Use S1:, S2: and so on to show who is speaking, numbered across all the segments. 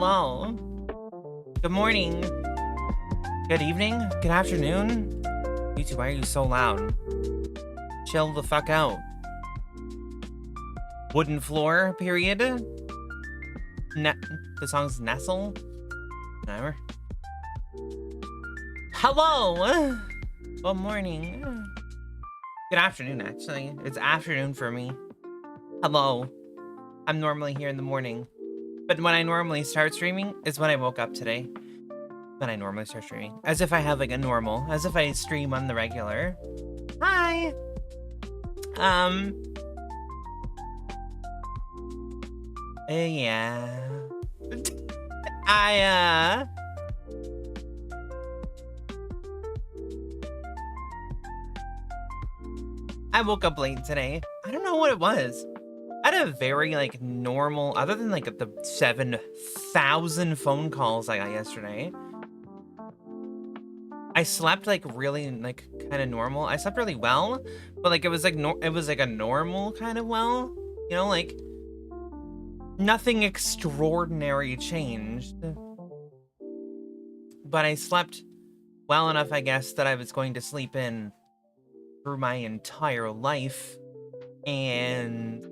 S1: Hello. Good morning. Good evening. Good afternoon. YouTube, why are you so loud? Chill the fuck out. Wooden floor, period. The song's Nestle. Whatever. Hello. Good morning. Good afternoon, actually. It's afternoon for me. Hello. I'm normally here in the morning. But when I normally start streaming is when I woke up today. When I normally start streaming. As if I have like a normal. As if I stream on the regular. Hi. Yeah. I woke up late today. I don't know what it was. I had a very, like, normal, other than, like, the 7,000 phone calls I got yesterday. I slept, like, really, like, kind of normal. I slept really well, but, like, it was, like, a normal kind of well. You know, like, nothing extraordinary changed. But I slept well enough, I guess, that I was going to sleep in through my entire life. And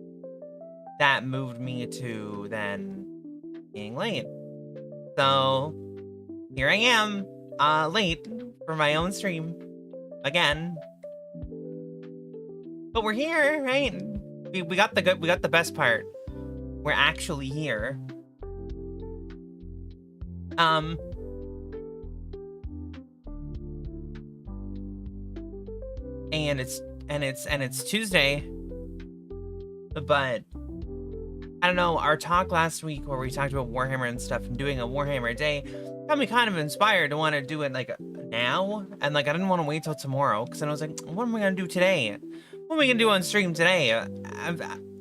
S1: that moved me to then being late. So here I am, late for my own stream again. But we're here, right? We got the best part. We're actually here. And it's Tuesday. But I don't know, our talk last week where we talked about Warhammer and stuff and doing a Warhammer day got me kind of inspired to want to do it like now. And like I didn't want to wait till tomorrow because then I was like, what am I gonna do today? What am I gonna do on stream today? I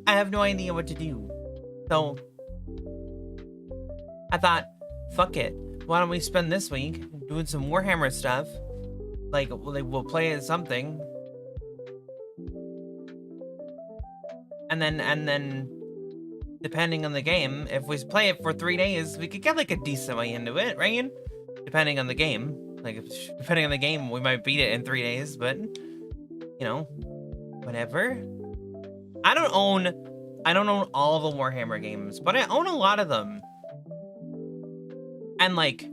S1: have no idea what to do. So I thought, fuck it. Why don't we spend this week doing some Warhammer stuff? Like we'll play it something. And then depending on the game, if we play it for 3 days, we could get like a decent way into it, right? Depending on the game. Like depending on the game, we might beat it in 3 days, but you know, whatever. I don't own all the Warhammer games, but I own a lot of them. And like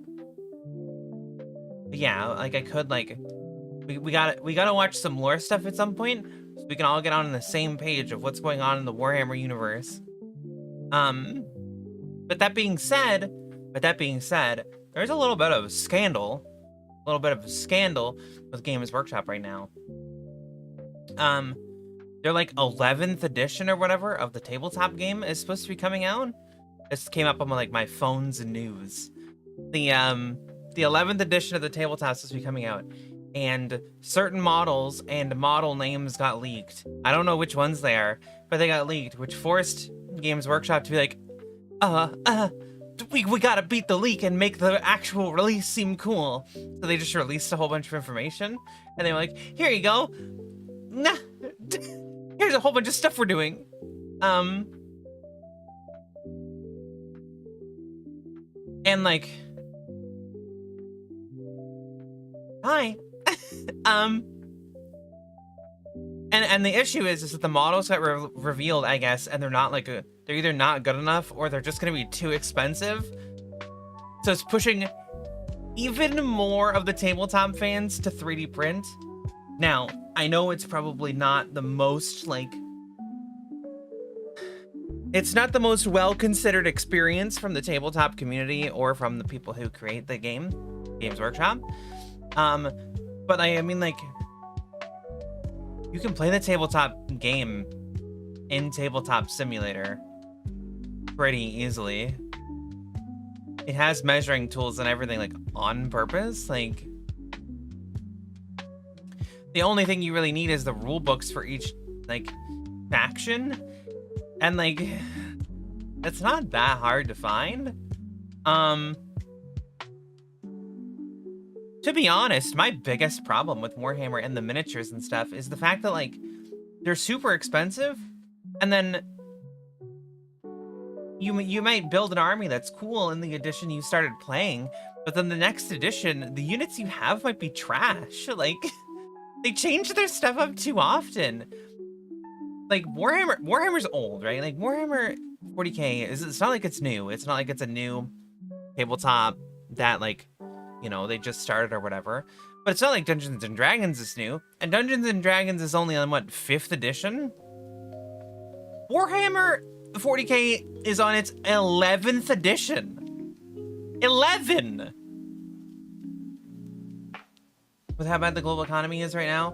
S1: yeah, like I could like we gotta watch some lore stuff at some point. So we can all get on the same page of what's going on in the Warhammer universe. But that being said, there's a little bit of scandal with Games Workshop right now. They're like 11th edition or whatever of the tabletop game is supposed to be coming out. This came up on like my phone's news. The 11th edition of the tabletop is supposed to be coming out. And certain models and model names got leaked. I don't know which ones they are, but they got leaked, which forced Games Workshop to be like, we gotta beat the leak and make the actual release seem cool. So they just released a whole bunch of information, and they were like, here you go. Nah, here's a whole bunch of stuff we're doing. And like, hi. And the issue is that the models got revealed, I guess, and they're not like they're either not good enough or they're just gonna be too expensive. So it's pushing even more of the tabletop fans to 3D print. Now, I know it's probably not the most like it's not the most well-considered experience from the tabletop community or from the people who create the game, Games Workshop. But I mean, like, you can play the tabletop game in Tabletop Simulator pretty easily. It has measuring tools and everything, like, on purpose. Like, the only thing you really need is the rule books for each, like, faction. And, like, it's not that hard to find. To be honest, my biggest problem with Warhammer and the miniatures and stuff is the fact that, like, they're super expensive, and then you might build an army that's cool in the edition you started playing, but then the next edition, the units you have might be trash. Like, they change their stuff up too often. Like, Warhammer's old, right? Like, Warhammer 40K, it's not like it's new. It's not like it's a new tabletop that, like, you know, they just started or whatever. But it's not like Dungeons and Dragons is new. And Dungeons and Dragons is only on, what, 5th edition? Warhammer 40K is on its 11th edition. 11! With how bad the global economy is right now,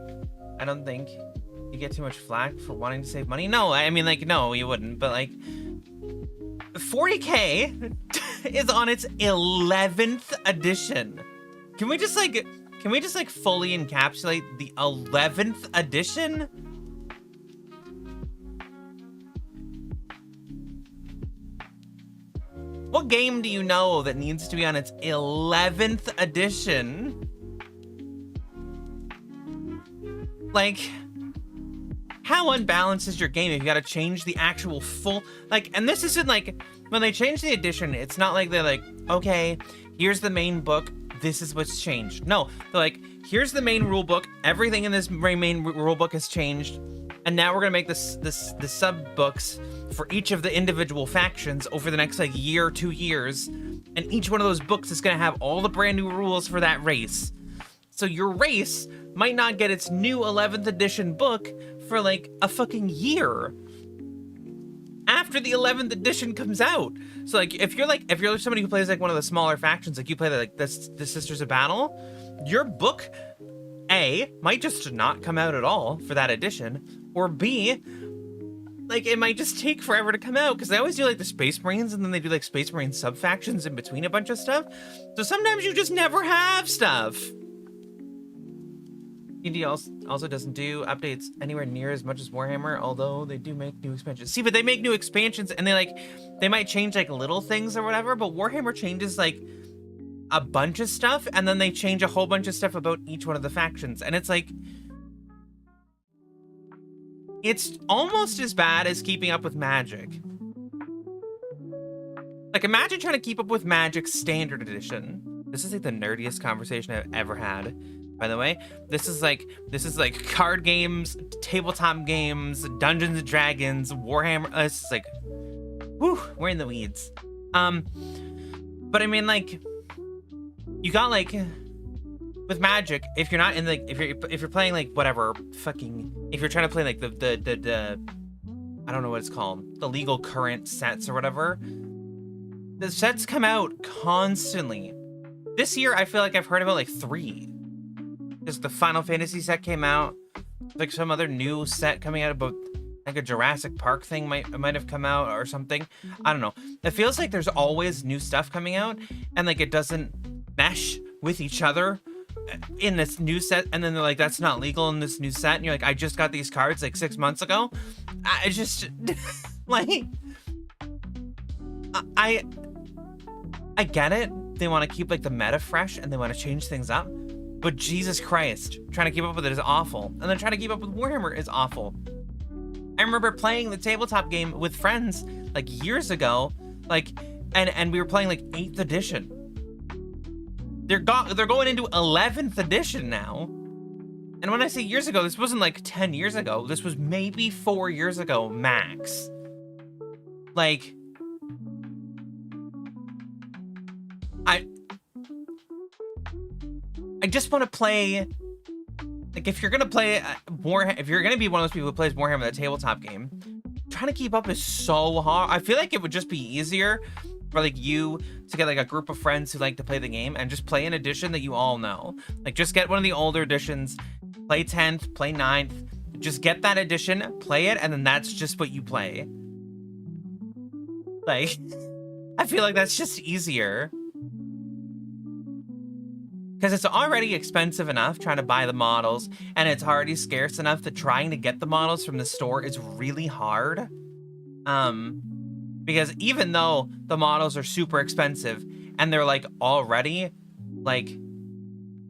S1: I don't think you get too much flack for wanting to save money. No, I mean, like, no, you wouldn't. But, like, 40K is on its 11th edition. Can we just, like, fully encapsulate the 11th edition? What game do you know that needs to be on its 11th edition? Like, how unbalanced is your game if you gotta change the actual full, like, and this isn't like, when they change the edition, it's not like they're like, okay, here's the main book, this is what's changed. No, they're like, here's the main rule book, everything in this main rule book has changed, and now we're gonna make the sub books for each of the individual factions over the next, like, year or 2 years, and each one of those books is gonna have all the brand new rules for that race. So your race might not get its new 11th edition book for, like, a fucking year after the 11th edition comes out. So, like, if you're somebody who plays, like, one of the smaller factions, like you play, like, the Sisters of Battle, your book, A, might just not come out at all for that edition, or B, like, it might just take forever to come out, because they always do, like, the Space Marines, and then they do, like, Space Marine sub-factions in between a bunch of stuff. So sometimes you just never have stuff. D&D also doesn't do updates anywhere near as much as Warhammer, although they do make new expansions. See, but they make new expansions, and they might change, like, little things or whatever, but Warhammer changes, like, a bunch of stuff, and then they change a whole bunch of stuff about each one of the factions, and it's like, it's almost as bad as keeping up with Magic. Like, imagine trying to keep up with Magic Standard Edition. This is, like, the nerdiest conversation I've ever had. By the way, this is like card games, tabletop games, Dungeons and Dragons, Warhammer. It's like, whew, we're in the weeds. But I mean, like, you got, like, with Magic, if you're not in the, if you're playing, like, whatever, fucking, if you're trying to play, like, the I don't know what it's called, the legal current sets or whatever, the sets come out constantly. This year, I feel like I've heard about, like, 3. Just the Final Fantasy set came out. Like, some other new set coming out about, like, a Jurassic Park thing might have come out or something. I don't know. It feels like there's always new stuff coming out, and, like, it doesn't mesh with each other in this new set. And then they're like, that's not legal in this new set. And you're like, I just got these cards, like, 6 months ago. I just, like, I get it. They want to keep, like, the meta fresh, and they want to change things up. But Jesus Christ, trying to keep up with it is awful. And then trying to keep up with Warhammer is awful. I remember playing the tabletop game with friends, like, years ago, like, and we were playing, like, 8th edition. They're going into 11th edition now. And when I say years ago, this wasn't, like, 10 years ago. This was maybe 4 years ago, max. Like, I just want to play, like, if you're gonna play if you're gonna be one of those people who plays Warhammer, the tabletop game, trying to keep up is so hard. I feel like it would just be easier for, like, you to get, like, a group of friends who like to play the game and just play an edition that you all know. Like, just get one of the older editions, play 10th, play 9th, just get that edition, play it, and then that's just what you play. Like, I feel like that's just easier. Because it's already expensive enough trying to buy the models, and it's already scarce enough that trying to get the models from the store is really hard. Because even though the models are super expensive, and they're, like, already, like,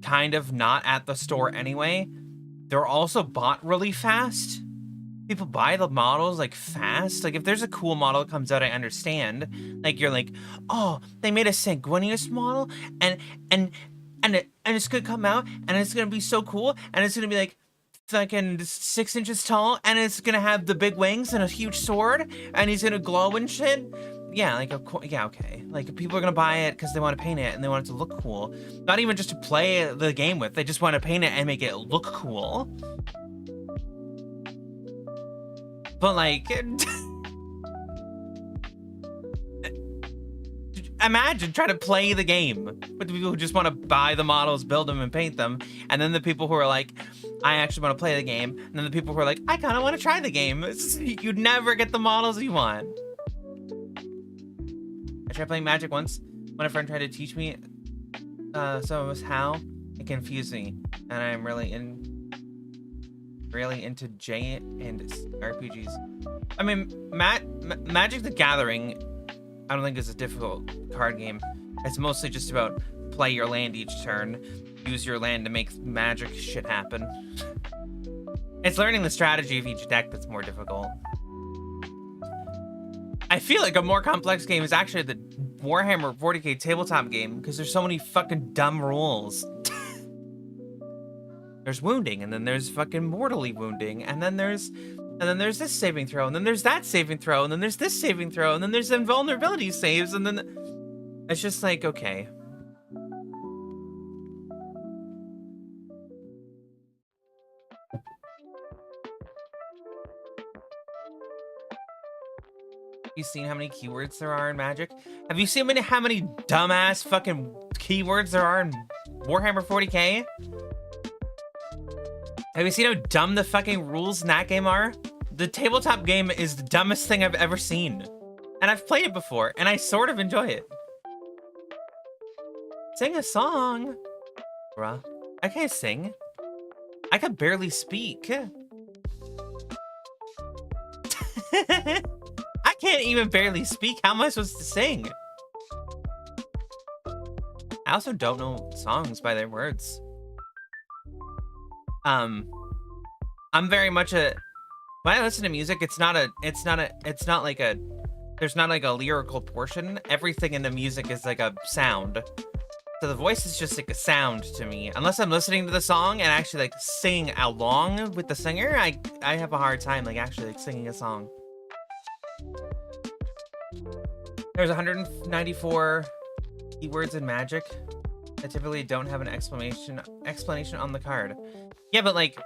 S1: kind of not at the store anyway, they're also bought really fast. people buy the models like fast. Like if there's a cool model that comes out, I understand. Like you're like, oh, they made a Sanguinius model, and it's gonna come out, and it's gonna be so cool, and it's gonna be like fucking 6 inches tall, and it's gonna have the big wings and a huge sword, and he's gonna glow and shit. Yeah, like of course, yeah, okay. Like people are gonna buy it because they want to paint it and they want it to look cool. Not even just to play the game with. They just want to paint it and make it look cool. But like, imagine trying to play the game with the people who just want to buy the models, build them, and paint them, and then the people who are like, I actually want to play the game, and then the people who are like, I kind of want to try the game. You'd never get the models you want. I tried playing Magic once when a friend tried to teach me some of us how. It confused me, and I'm really into J and RPGs. I mean, Magic the Gathering, I don't think is a difficult card game. It's mostly just about play your land each turn, use your land to make magic shit happen. It's learning the strategy of each deck that's more difficult. I feel like a more complex game is actually the Warhammer 40k tabletop game because there's so many fucking dumb rules. There's wounding, and then there's fucking mortally wounding, and then there's this saving throw, and then there's that saving throw, and then there's this saving throw, and then there's invulnerability saves, and then it's just like, okay. You seen how many keywords there are in Magic? Have you seen how many dumbass fucking keywords there are in Warhammer 40k? Have you seen how dumb the fucking rules in that game are? The tabletop game is the dumbest thing I've ever seen. And I've played it before, and I sort of enjoy it. Sing a song. Bruh. I can't sing. I can barely speak. I can't even barely speak. How am I supposed to sing? I also don't know songs by their words. I'm very much when I listen to music, there's not like a lyrical portion. Everything in the music is like a sound. So the voice is just like a sound to me. Unless I'm listening to the song and actually like sing along with the singer, I have a hard time like actually like singing a song. There's 194 keywords in Magic that typically don't have an explanation on the card. Yeah, but like,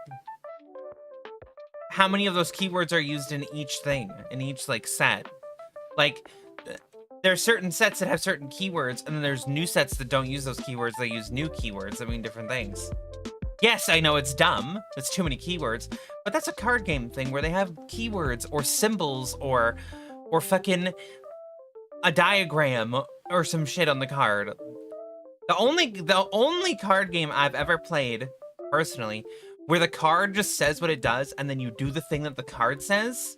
S1: how many of those keywords are used in each thing, in each like set? Like, there are certain sets that have certain keywords, and then there's new sets that don't use those keywords. They use new keywords that mean different things. Yes, I know it's dumb. It's too many keywords, but that's a card game thing where they have keywords or symbols or fucking a diagram or some shit on the card. The only card game I've ever played personally where the card just says what it does and then you do the thing that the card says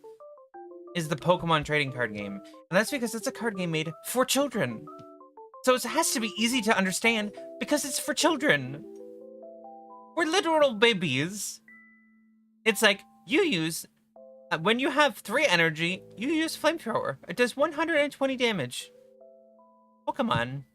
S1: is the Pokemon trading card game. And that's because it's a card game made for children. So it has to be easy to understand because it's for children. We're literal babies. It's like you use, when you have 3 energy, you use Flamethrower. It does 120 damage. Oh, come on.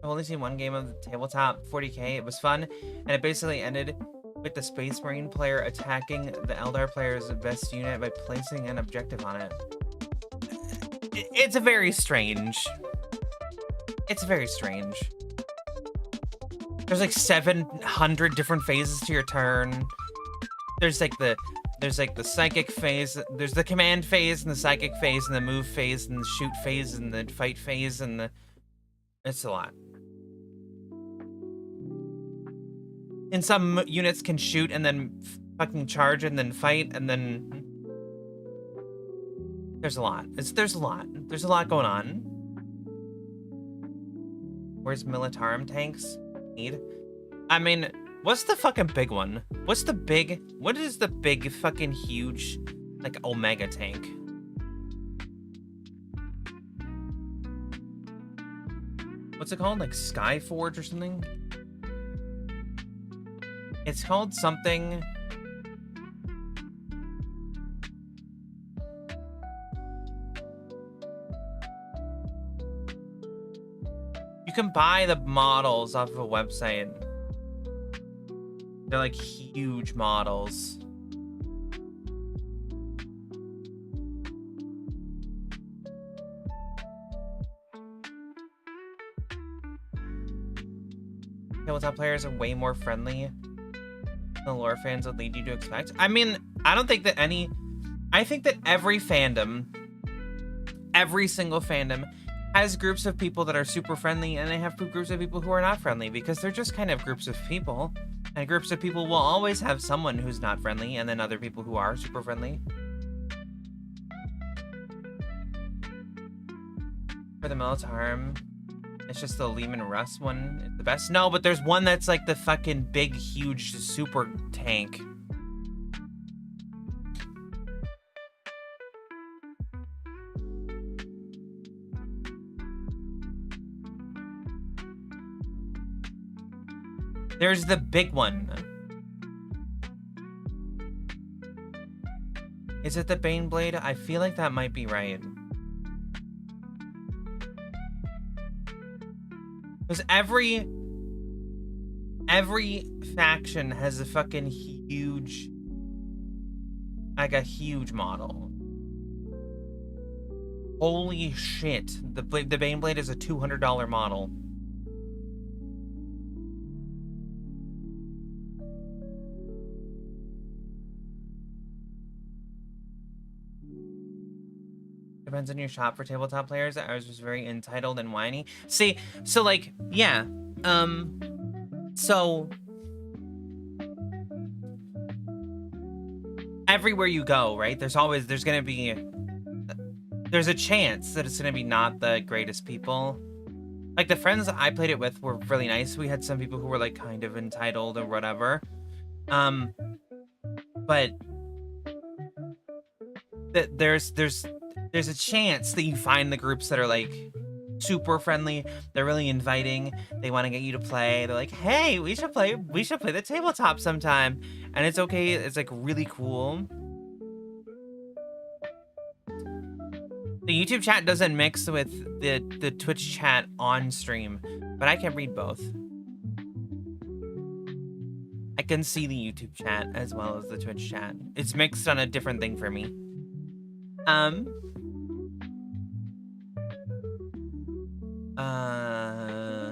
S1: I've only seen one game of the tabletop 40k. It was fun, and it basically ended with the Space Marine player attacking the Eldar player's best unit by placing an objective on it. It's very strange. It's very strange. There's like 700 different phases to your turn. There's like the psychic phase, there's the command phase, and the psychic phase, and the move phase, and the shoot phase, and the fight phase, and the... It's a lot. And some units can shoot and then fucking charge and then fight and then... There's a lot. There's a lot. There's a lot going on. Where's Militarum tanks? Need? I mean, what's the fucking big one? What is the big fucking huge, like, Omega tank? What's it called? Like Skyforge or something? It's called something. You can buy the models off of a website. They're like huge models. Tabletop players are way more friendly than the lore fans would lead you to expect. I mean, I don't think that any... I think that every fandom, every single fandom, has groups of people that are super friendly, and they have groups of people who are not friendly, because they're just kind of groups of people. And groups of people will always have someone who's not friendly, and then other people who are super friendly. For the Militarum, it's just the Lehman Russ one. It's the best. No, but there's one that's like the fucking big, huge super tank. There's the big one. Is it the Baneblade? I feel like that might be right. Because every faction has a fucking huge, like a huge model. Holy shit. The Baneblade is a $200 model. Depends on your shop for tabletop players. Ours was very entitled and whiny. See, so like, yeah. So everywhere you go, right? There's a chance that it's gonna be not the greatest people. Like the friends that I played it with were really nice. We had some people who were like kind of entitled or whatever. But there's a chance that you find the groups that are like super friendly. They're really inviting. They want to get you to play. They're like, hey, we should play the tabletop sometime. And it's okay. It's like really cool. The YouTube chat doesn't mix with the Twitch chat on stream, but I can read both. I can see the YouTube chat as well as the Twitch chat. It's mixed on a different thing for me.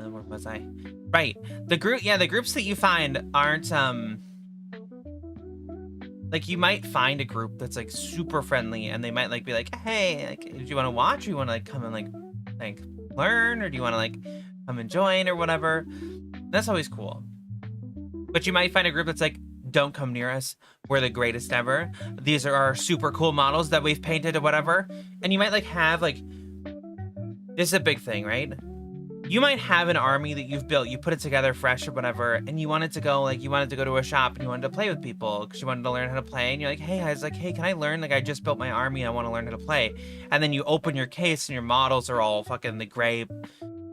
S1: Where was I? Right. The groups that you find aren't, like, you might find a group that's, like, super friendly, and they might, like, be like, hey, like, do you want to watch, or you want to, like, come and, like, learn, or do you want to, like, come and join, or whatever? That's always cool. But you might find a group that's like, don't come near us. We're the greatest ever. These are our super cool models that we've painted or whatever. And you might like have like, this is a big thing, right? You might have an army that you've built, you put it together fresh or whatever, and you wanted to go to a shop and you wanted to play with people because you wanted to learn how to play. And you're like, hey, I was like, hey, can I learn? Like, I just built my army and I want to learn how to play. And then you open your case and your models are all fucking the gray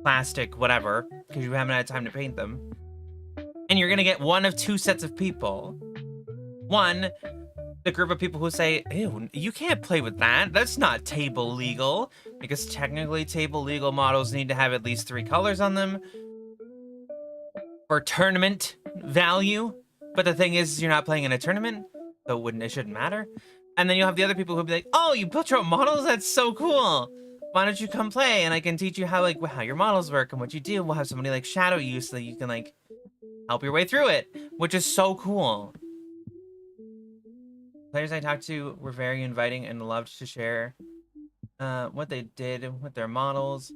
S1: plastic, whatever, because you haven't had time to paint them. And you're gonna get one of two sets of people. One, the group of people who say, ew, you can't play with that. That's not table legal. Because technically table legal models need to have at least 3 colors on them for tournament value. But the thing is, you're not playing in a tournament, so it shouldn't matter. And then you'll have the other people who'll be like, oh, you built your own models? That's so cool. Why don't you come play? And I can teach you how your models work and what you do. We'll have somebody like shadow you so that you can like help your way through it, which is so cool. Players I talked to were very inviting and loved to share what they did with their models.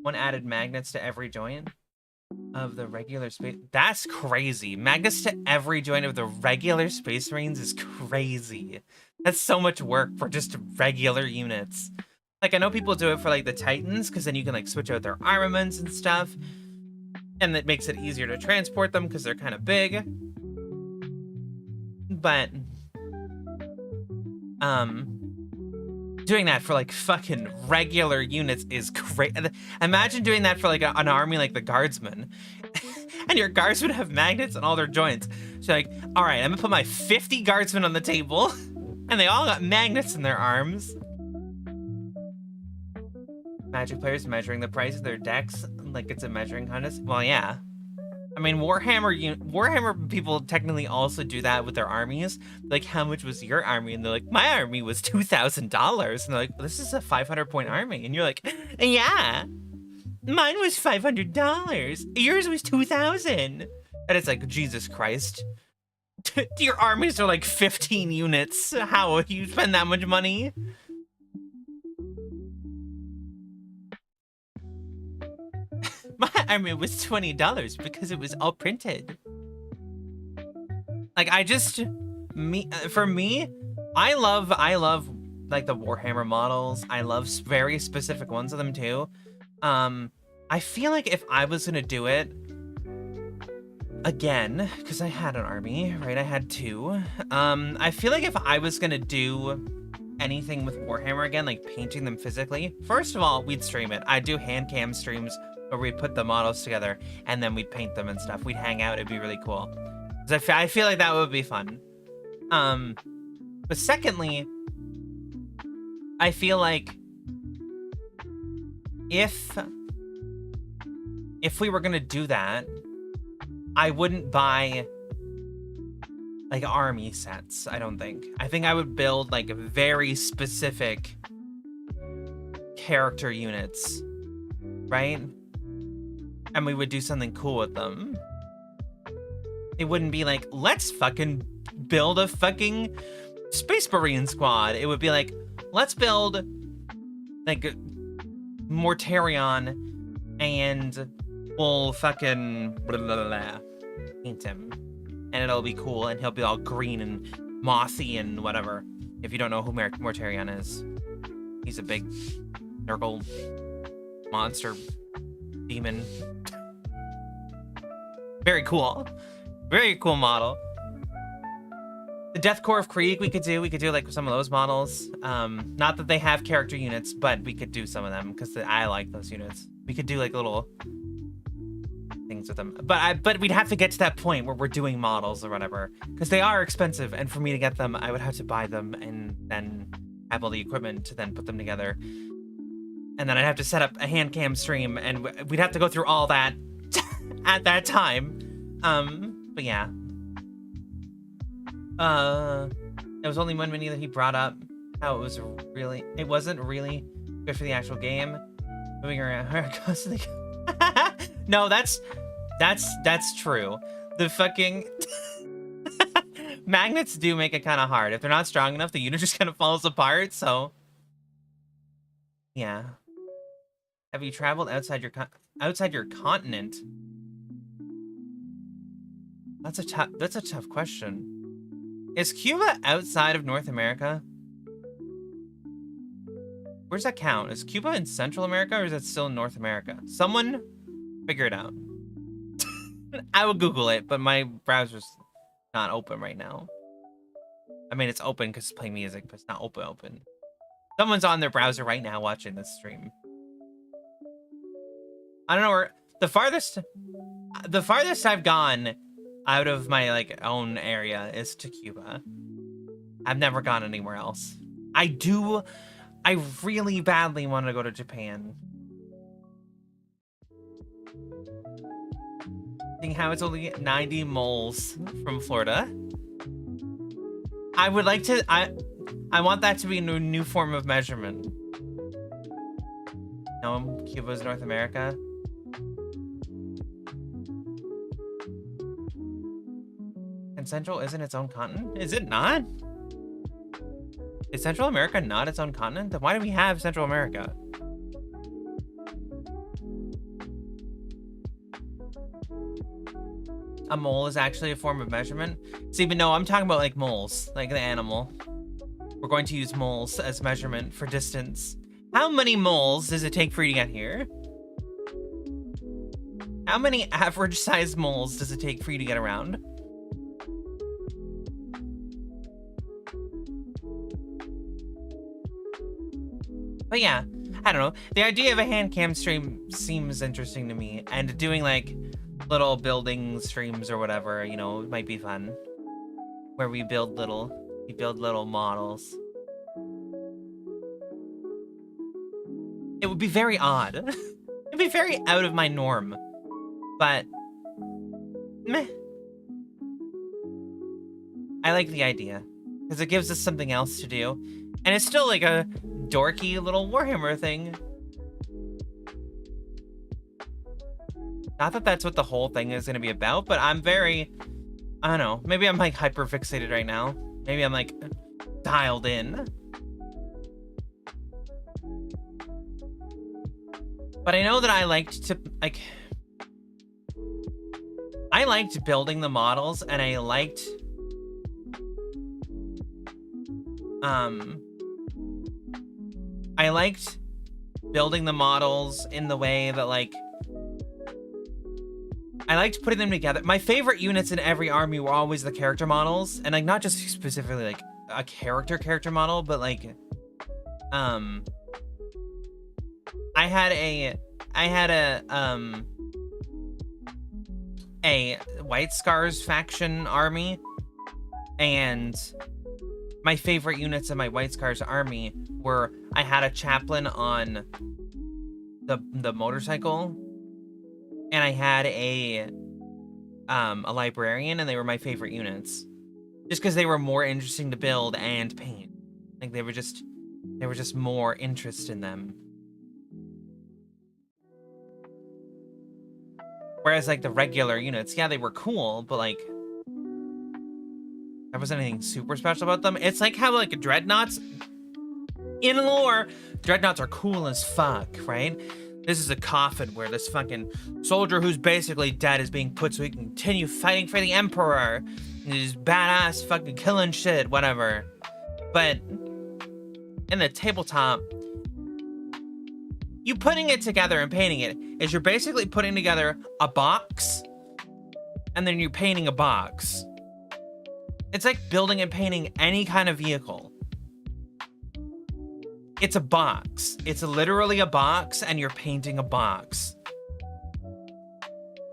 S1: One added magnets to every joint of the regular space. That's crazy. Magnets to every joint of the regular Space Marines is crazy. That's so much work for just regular units. Like, I know people do it for like the Titans, because then you can like switch out their armaments and stuff. And that makes it easier to transport them because they're kind of big. But, Doing that for like fucking regular units is great. Imagine doing that for like an army like the guardsmen. And your guardsmen have magnets on all their joints. So like, all right, I'm gonna put my 50 guardsmen on the table and they all got magnets in their arms. Magic players measuring the price of their decks like it's a measuring contest. Well, yeah. I mean, Warhammer people technically also do that with their armies. Like, how much was your army? And they're like, my army was $2,000. And they're like, this is a 500-point army. And you're like, yeah, mine was $500. Yours was 2,000. And it's like, Jesus Christ. Your armies are like 15 units. How would you spend that much money? My army was $20 because it was all printed. Like, for me, I love like the Warhammer models. I love very specific ones of them too. I feel like if I was gonna do it again, because I had an army, right? I had 2. I feel like if I was gonna do anything with Warhammer again, like painting them physically, first of all, we'd stream it. I'd do hand cam streams where we'd put the models together and then we'd paint them and stuff. We'd hang out. It'd be really cool. I feel like that would be fun. But secondly, I feel like if we were gonna do that, I wouldn't buy like army sets, I don't think. I think I would build like very specific character units, right? And we would do something cool with them. It wouldn't be like, let's fucking build a fucking Space Marine squad. It would be like, let's build like Mortarion and we'll fucking blah, blah, blah, paint him. And it'll be cool and he'll be all green and mossy and whatever. If you don't know who Mortarion is, he's a big Nurgle monster demon. Very cool. Very cool model. The Death Corps of Krieg we could do like some of those models. Not that they have character units, but we could do some of them because I like those units. We could do like little things with them. But we'd have to get to that point where we're doing models or whatever, because they are expensive, and for me to get them, I would have to buy them and then have all the equipment to then put them together. And then I'd have to set up a hand cam stream, and we'd have to go through all that at that time. But yeah. It was only one mini that he brought up how it wasn't really good for the actual game. Moving around constantly. No, that's true. The fucking magnets do make it kind of hard. If they're not strong enough, the unit just kind of falls apart. So yeah. Have you traveled outside your continent? That's a tough question. Is Cuba outside of North America? Where does that count? Is Cuba in Central America or is it still in North America? Someone figure it out. I will Google it, but my browser's not open right now. I mean, it's open because it's playing music, but it's not open. Someone's on their browser right now watching this stream. I don't know where the farthest I've gone out of my like own area is to Cuba. I've never gone anywhere else. I really badly want to go to Japan. Seeing how it's only 90 moles from Florida. I would like to, I want that to be a new form of measurement. No, Cuba's North America. And Central isn't its own continent? Is it not? Is Central America not its own continent? Then why do we have Central America? A mole is actually a form of measurement? See, but no, I'm talking about like moles, like the animal. We're going to use moles as measurement for distance. How many moles does it take for you to get here? How many average sized moles does it take for you to get around? But yeah, I don't know. The idea of a hand cam stream seems interesting to me, and doing like little building streams or whatever, you know, might be fun. Where we build little models. It would be very odd. It'd be very out of my norm. But meh. I like the idea because it gives us something else to do, and it's still like a dorky little Warhammer thing. Not that that's what the whole thing is going to be about, but I'm very, I don't know, maybe I'm like hyper fixated right now. Maybe I'm like dialed in. But I know that I liked to, like, I liked building the models, and I liked building the models in the way that, like, I liked putting them together. My favorite units in every army were always the character models, and like not just specifically like a character model, but like I had a White Scars faction army, and my favorite units in my White Scars army were, I had a chaplain on the motorcycle, and I had a librarian, and they were my favorite units. Just because they were more interesting to build and paint. Like they were just more interest in them. Whereas like the regular units, yeah, they were cool, but like there wasn't anything super special about them. It's like how like dreadnoughts in lore, dreadnoughts are cool as fuck, right? This is a coffin where this fucking soldier who's basically dead is being put so he can continue fighting for the Emperor. And he's badass fucking killing shit, whatever. But in the tabletop, you putting it together and painting it is you're basically putting together a box and then you're painting a box. It's like building and painting any kind of vehicle. It's a box. It's literally a box, and you're painting a box.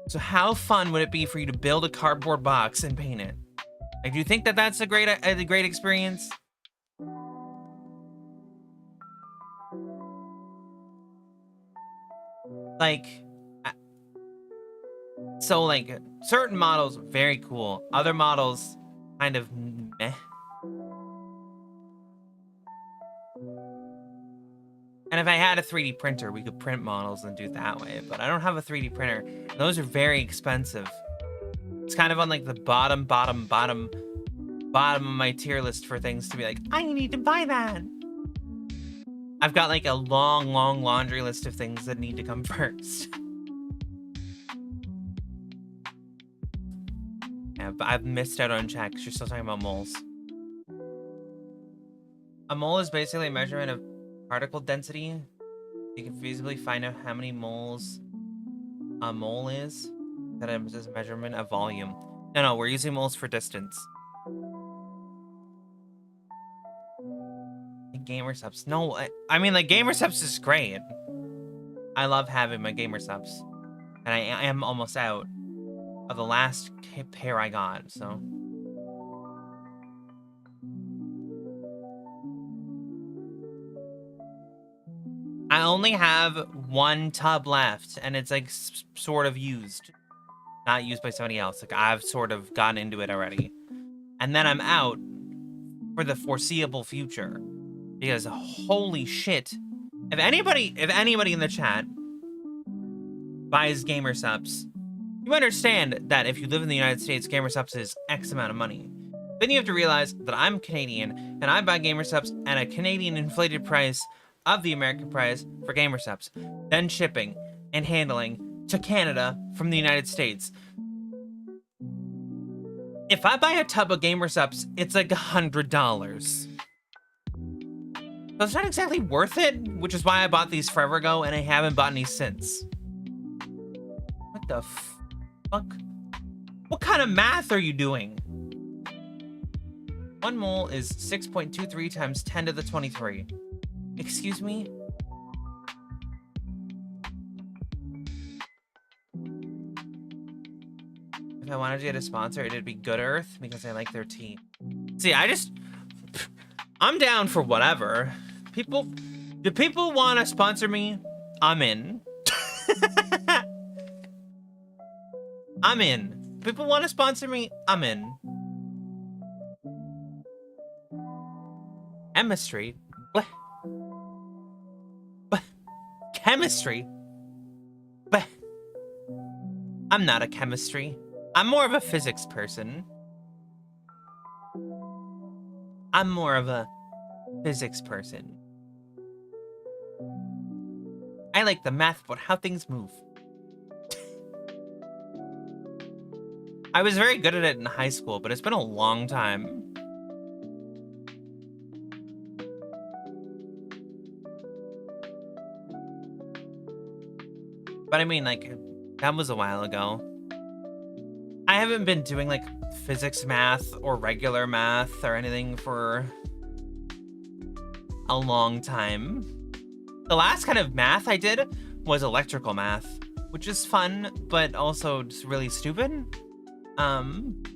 S1: So how fun would it be for you to build a cardboard box and paint it? Like, do you think that that's a great experience? Like, so like certain models very cool. Other models kind of meh. And if I had a 3D printer, we could print models and do it that way. But I don't have a 3D printer. Those are very expensive. It's kind of on like the bottom of my tier list for things to be like, I need to buy that. I've got like a long laundry list of things that need to come first. Yeah, but I've missed out on chat because you're still talking about moles. A mole is basically a measurement of particle density. You can feasibly find out how many moles a mole is. That is a measurement of volume. No, we're using moles for distance. Gamer subs. No, I mean, like, gamer subs is great. I love having my gamer subs. And I am almost out of the last pair I got, so. I only have one tub left, and it's like sort of used. Not used by somebody else. Like, I've sort of gotten into it already. And then I'm out for the foreseeable future. Because holy shit. If anybody in the chat buys gamer subs, you understand that if you live in the United States, gamer subs is X amount of money. Then you have to realize that I'm Canadian, and I buy gamer subs at a Canadian inflated price of the American price for gamer subs, then shipping and handling to Canada from the United States. If I buy a tub of gamer subs, it's like $100. So it's not exactly worth it, which is why I bought these forever ago, and I haven't bought any since. What the fuck? What kind of math are you doing? 1 mole is 6.23 times 10 to the 23. Excuse me? If I wanted to get a sponsor, it'd be Good Earth because I like their tea. See, I'm down for whatever. Do people want to sponsor me? I'm in. I'm in. People want to sponsor me? I'm in. Chemistry? Bleh. Bleh. Chemistry? Bleh. I'm not a chemistry. I'm more of a physics person. I'm more of a physics person. I like the math about how things move. I was very good at it in high school, but it's been a long time. But I mean, like, that was a while ago. I haven't been doing, like, physics math or regular math or anything for a long time. The last kind of math I did was electrical math, which is fun, but also just really stupid. And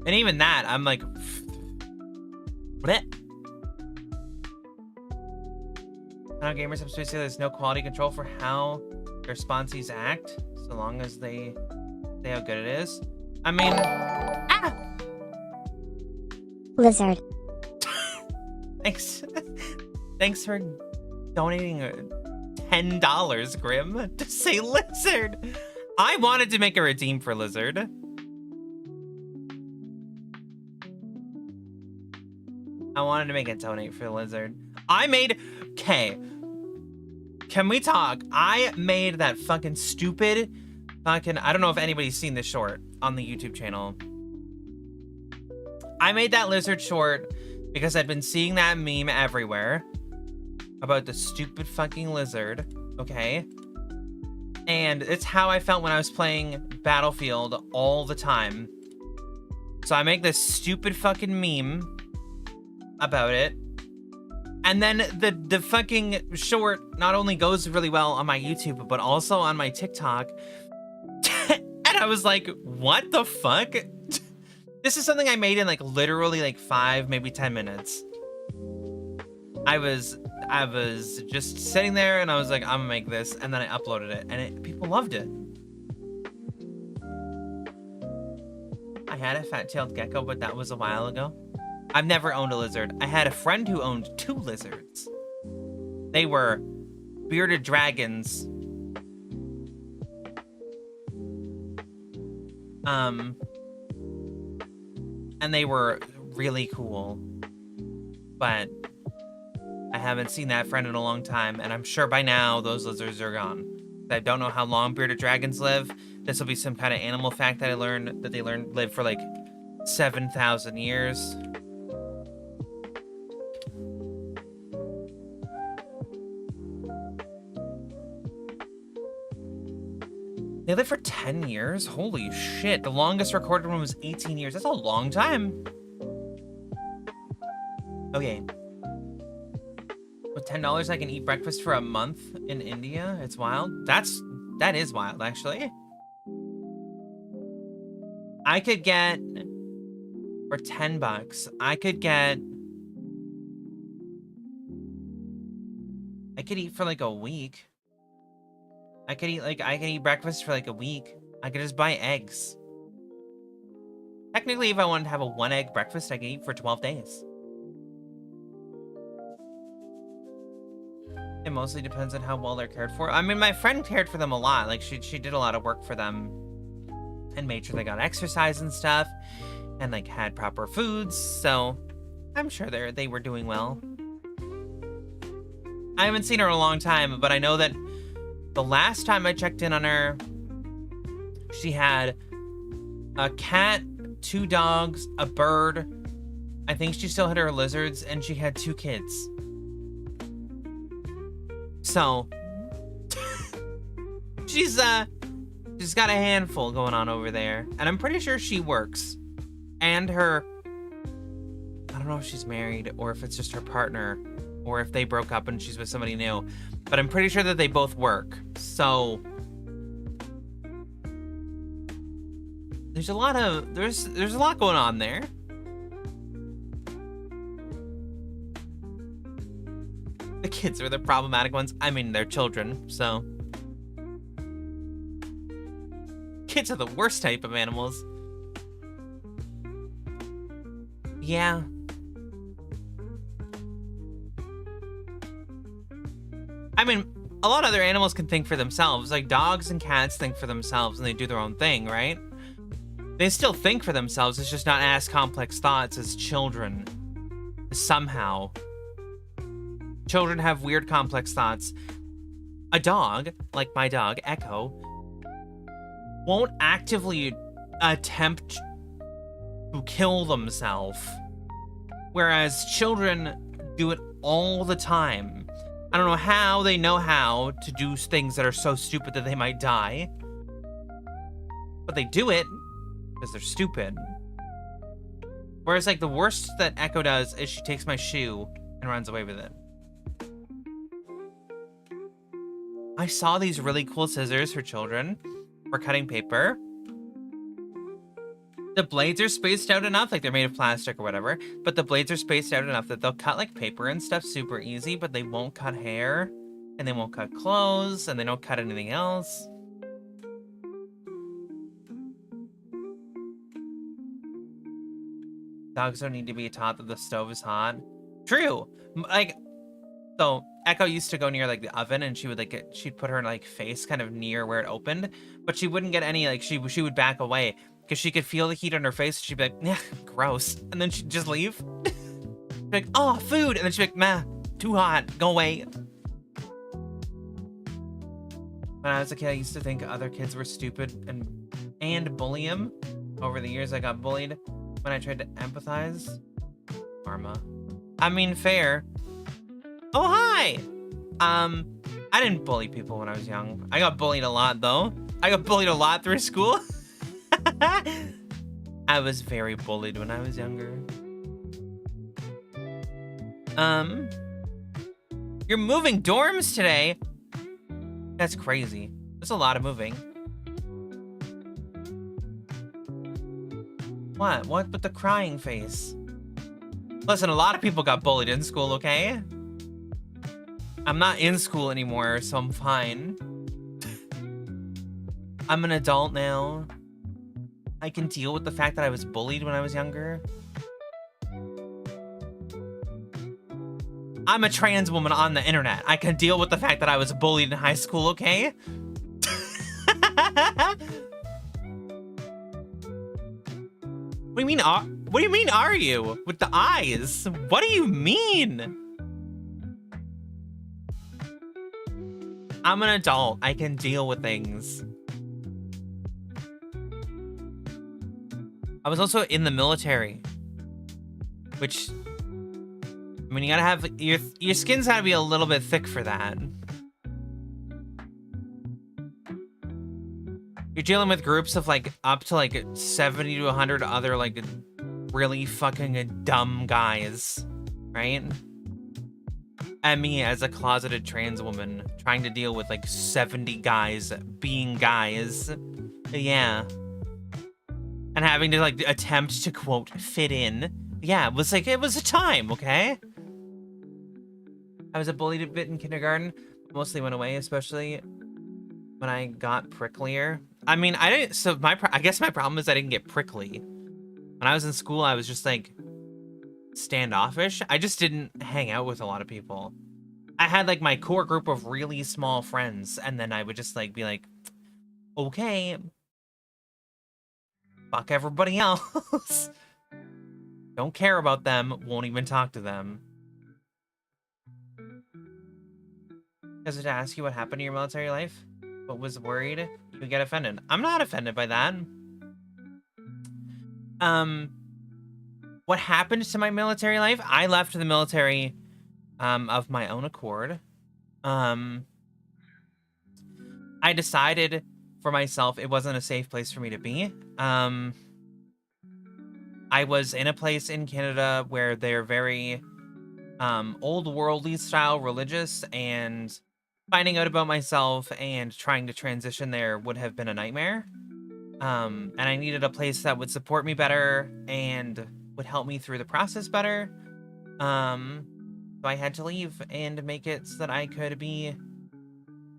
S1: even that, I'm like, bleh. Now gamers have to say there's no quality control for how their sponsees act, so long as they say how good it is. I mean,
S2: Lizard.
S1: Thanks. Thanks for donating $10, Grim, to say Lizard. I wanted to make a redeem for Lizard. I wanted to make a donate for Lizard. Okay. Can we talk? I made that fucking stupid I don't know if anybody's seen this short on the YouTube channel. I made that Lizard short because I'd been seeing that meme everywhere about the stupid fucking lizard, okay? And it's how I felt when I was playing Battlefield all the time. So I make this stupid fucking meme about it. And then the fucking short not only goes really well on my YouTube, but also on my TikTok. And I was like, what the fuck? This is something I made in like literally like 5, maybe 10 minutes. I was just sitting there and I was like, I'm gonna make this, and then I uploaded it, and people loved it. I had a fat-tailed gecko, but that was a while ago. I've never owned a lizard. I had a friend who owned 2 lizards. They were bearded dragons. And they were really cool. But I haven't seen that friend in a long time, and I'm sure by now those lizards are gone. I don't know how long bearded dragons live. This will be some kind of animal fact that I learned, that they live for like 7,000 years. They live for 10 years? Holy shit. The longest recorded one was 18 years. That's a long time. Okay. With $10, I can eat breakfast for a month in India. It's wild. That is wild, actually. I could get, for $10, I could eat for like a week. I could eat breakfast for like a week. I could just buy eggs. Technically, if I wanted to have a 1-egg breakfast, I could eat for 12 days. It mostly depends on how well they're cared for. I mean, my friend cared for them a lot. Like, she did a lot of work for them and made sure they got exercise and stuff and like had proper foods. So I'm sure they were doing well. I haven't seen her in a long time, but I know that the last time I checked in on her, she had a cat, 2 dogs, a bird. I think she still had her lizards, and she had 2 kids. So she's got a handful going on over there, and I'm pretty sure she works. And her, I don't know if she's married or if it's just her partner, or if they broke up and she's with somebody new, but I'm pretty sure that they both work. So there's a lot going on there. The kids are the problematic ones. I mean, they're children, so. Kids are the worst type of animals. Yeah. I mean, a lot of other animals can think for themselves. Like dogs and cats think for themselves and they do their own thing, right? They still think for themselves. It's just not as complex thoughts as children. Somehow. Children have weird complex thoughts. A dog, like my dog, Echo, won't actively attempt to kill themselves. Whereas children do it all the time. I don't know how they know how to do things that are so stupid that they might die. But they do it because they're stupid. Whereas like the worst that Echo does is she takes my shoe and runs away with it. I saw these really cool scissors for children for cutting paper. The blades are spaced out enough, like they're made of plastic or whatever, but the blades are spaced out enough that they'll cut like paper and stuff super easy, but they won't cut hair, and they won't cut clothes, and they don't cut anything else. Dogs don't need to be taught that the stove is hot. True. Like, so Echo used to go near like the oven, and she would like she'd put her like face kind of near where it opened, but she wouldn't get any like she would back away because she could feel the heat on her face. She'd be like, "Yeah, gross," and then she'd just leave. She'd be like, "Oh, food," and then she'd be like, "Meh, too hot, go away." When I was a kid, I used to think other kids were stupid and bully them. Over the years, I got bullied when I tried to empathize. Karma. I mean, fair. Oh, hi! I didn't bully people when I was young. I got bullied a lot, though. I got bullied a lot through school. I was very bullied when I was younger. You're moving dorms today? That's crazy. There's a lot of moving. What? What with the crying face? Listen, a lot of people got bullied in school, okay? I'm not in school anymore, so I'm fine. I'm an adult now. I can deal with the fact that I was bullied when I was younger. I'm a trans woman on the internet. I can deal with the fact that I was bullied in high school, okay? What do you mean, are you? With the eyes? What do you mean? I'm an adult. I can deal with things. I was also in the military. Which, I mean, you gotta have, your skin's gotta be a little bit thick for that. You're dealing with groups of like up to like 70 to 100 other like really fucking dumb guys, right? And me as a closeted trans woman trying to deal with like 70 guys being guys. Yeah. And having to like attempt to quote fit in. Yeah, it was a time, okay? I was bullied a bit in kindergarten. Mostly went away, especially when I got pricklier. I mean, I didn't, so I guess my problem is I didn't get prickly. When I was in school, I was just like standoffish. I just didn't hang out with a lot of people. I had like my core group of really small friends, and then I would just like be like, okay, fuck everybody else. Don't care about them, won't even talk to them. Does it ask you what happened in your military life? What was worried? You get offended. I'm not offended by that. What happened to my military life? I left the military of my own accord. I decided for myself it wasn't a safe place for me to be. I was in a place in Canada where they're very old worldly style religious, and finding out about myself and trying to transition there would have been a nightmare. And I needed a place that would support me better and would help me through the process better. So I had to leave and make it so that I could be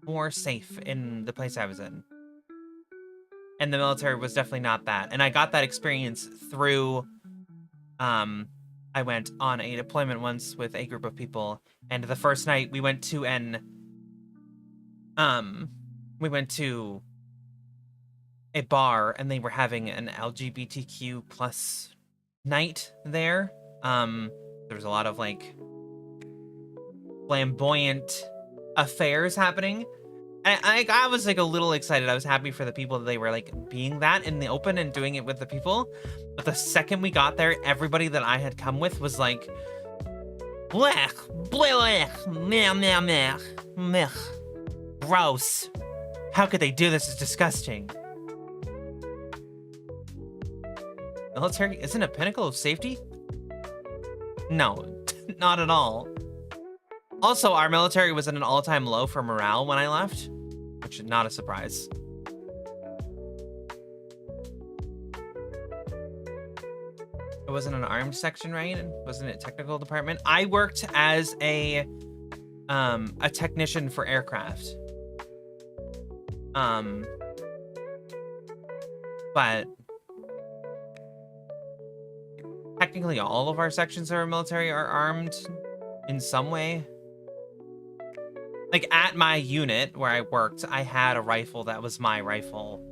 S1: more safe in the place I was in. And the military was definitely not that. And I got that experience through, I went on a deployment once with a group of people, and the first night we went to a bar, and they were having an LGBTQ plus night there. There was a lot of like flamboyant affairs happening. I was like a little excited. I was happy for the people that they were like being that in the open and doing it with the people. But the second we got there, everybody that I had come with was like, blech, blech, meh, meh, meh, meh. Gross. How could they do this? It's disgusting. Military isn't a pinnacle of safety? No, not at all. Also, our military was at an all-time low for morale when I left, which is not a surprise. It wasn't an armed section, right? Wasn't it technical department? I worked as a technician for aircraft. But technically all of our sections of our military are armed in some way. Like at my unit where I worked, I had a rifle that was my rifle.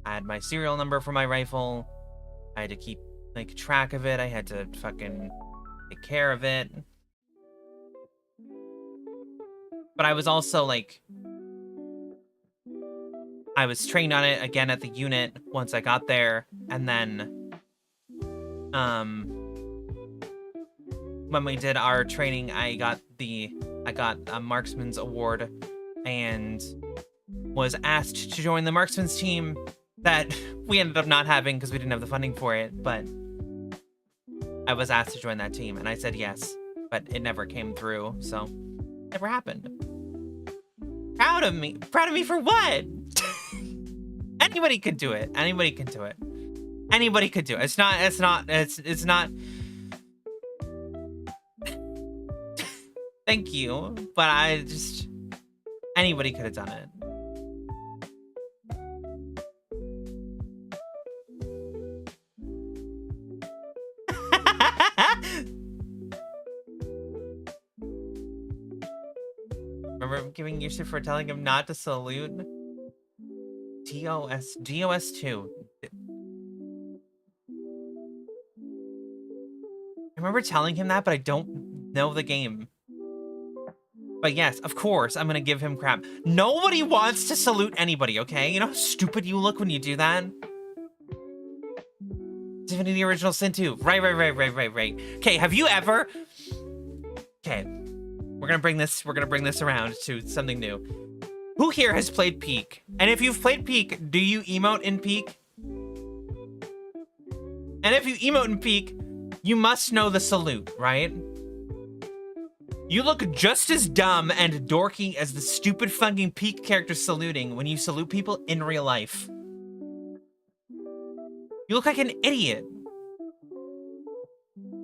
S1: I had my serial number for my rifle. I had to keep like track of it. I had to fucking take care of it. But I was also like, I was trained on it again at the unit once I got there. And then, when we did our training, I got a marksman's award and was asked to join the marksman's team that we ended up not having because we didn't have the funding for it, but I was asked to join that team and I said yes, but it never came through, so never happened. Proud of me for what? Anybody could do it. Anybody can do it. Anybody could do it. It's not thank you, but anybody could have done it. Remember giving you shit for telling him not to salute? DOS 2. I remember telling him that, but I don't know the game. But yes, of course, I'm gonna give him crap. Nobody wants to salute anybody, okay? You know how stupid you look when you do that? Even in the original Sin 2. Right. Okay, have you ever... Okay, we're gonna bring this around to something new. Who here has played Peak? And if you've played Peak, do you emote in Peak? And if you emote in Peak, you must know the salute, right? You look just as dumb and dorky as the stupid fucking Peak character saluting when you salute people in real life. You look like an idiot.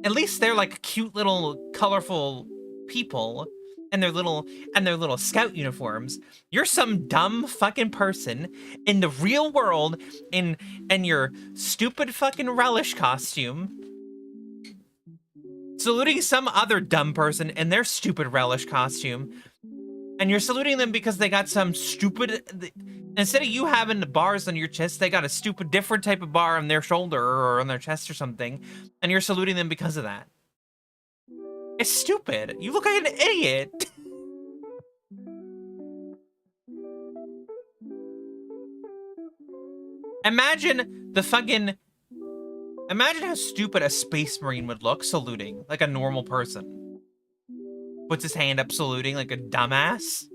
S1: At least they're like cute little colorful people and their little scout uniforms. You're some dumb fucking person in the real world in your stupid fucking relish costume, saluting some other dumb person in their stupid relish costume, and you're saluting them because they got some stupid... Instead of you having the bars on your chest, they got a stupid different type of bar on their shoulder or on their chest or something, and you're saluting them because of that. It's stupid. You look like an idiot. Imagine how stupid a space marine would look saluting like a normal person. Puts his hand up saluting like a dumbass.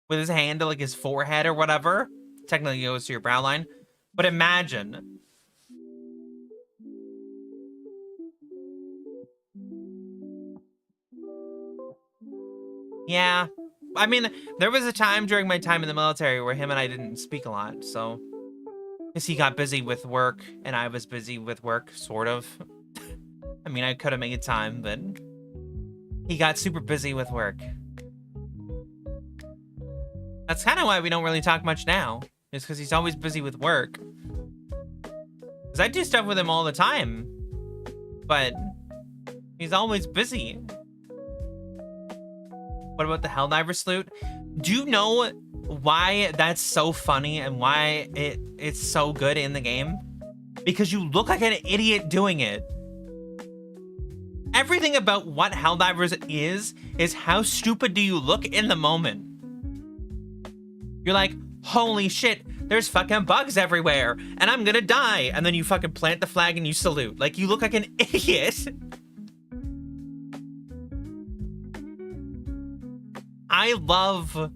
S1: With his hand to like his forehead or whatever. Technically it goes to your brow line. But imagine. Yeah, I mean, there was a time during my time in the military where him and I didn't speak a lot, so. Because he got busy with work, and I was busy with work, sort of. I mean, I could have made time, but he got super busy with work. That's kind of why we don't really talk much now, is because he's always busy with work. Because I do stuff with him all the time, but he's always busy. What about the Helldiver salute? Do you know why that's so funny and why it's so good in the game? Because you look like an idiot doing it. Everything about what Helldivers is how stupid do you look in the moment. You're like, holy shit, there's fucking bugs everywhere, and I'm gonna die. And then you fucking plant the flag and you salute. Like, you look like an idiot. I love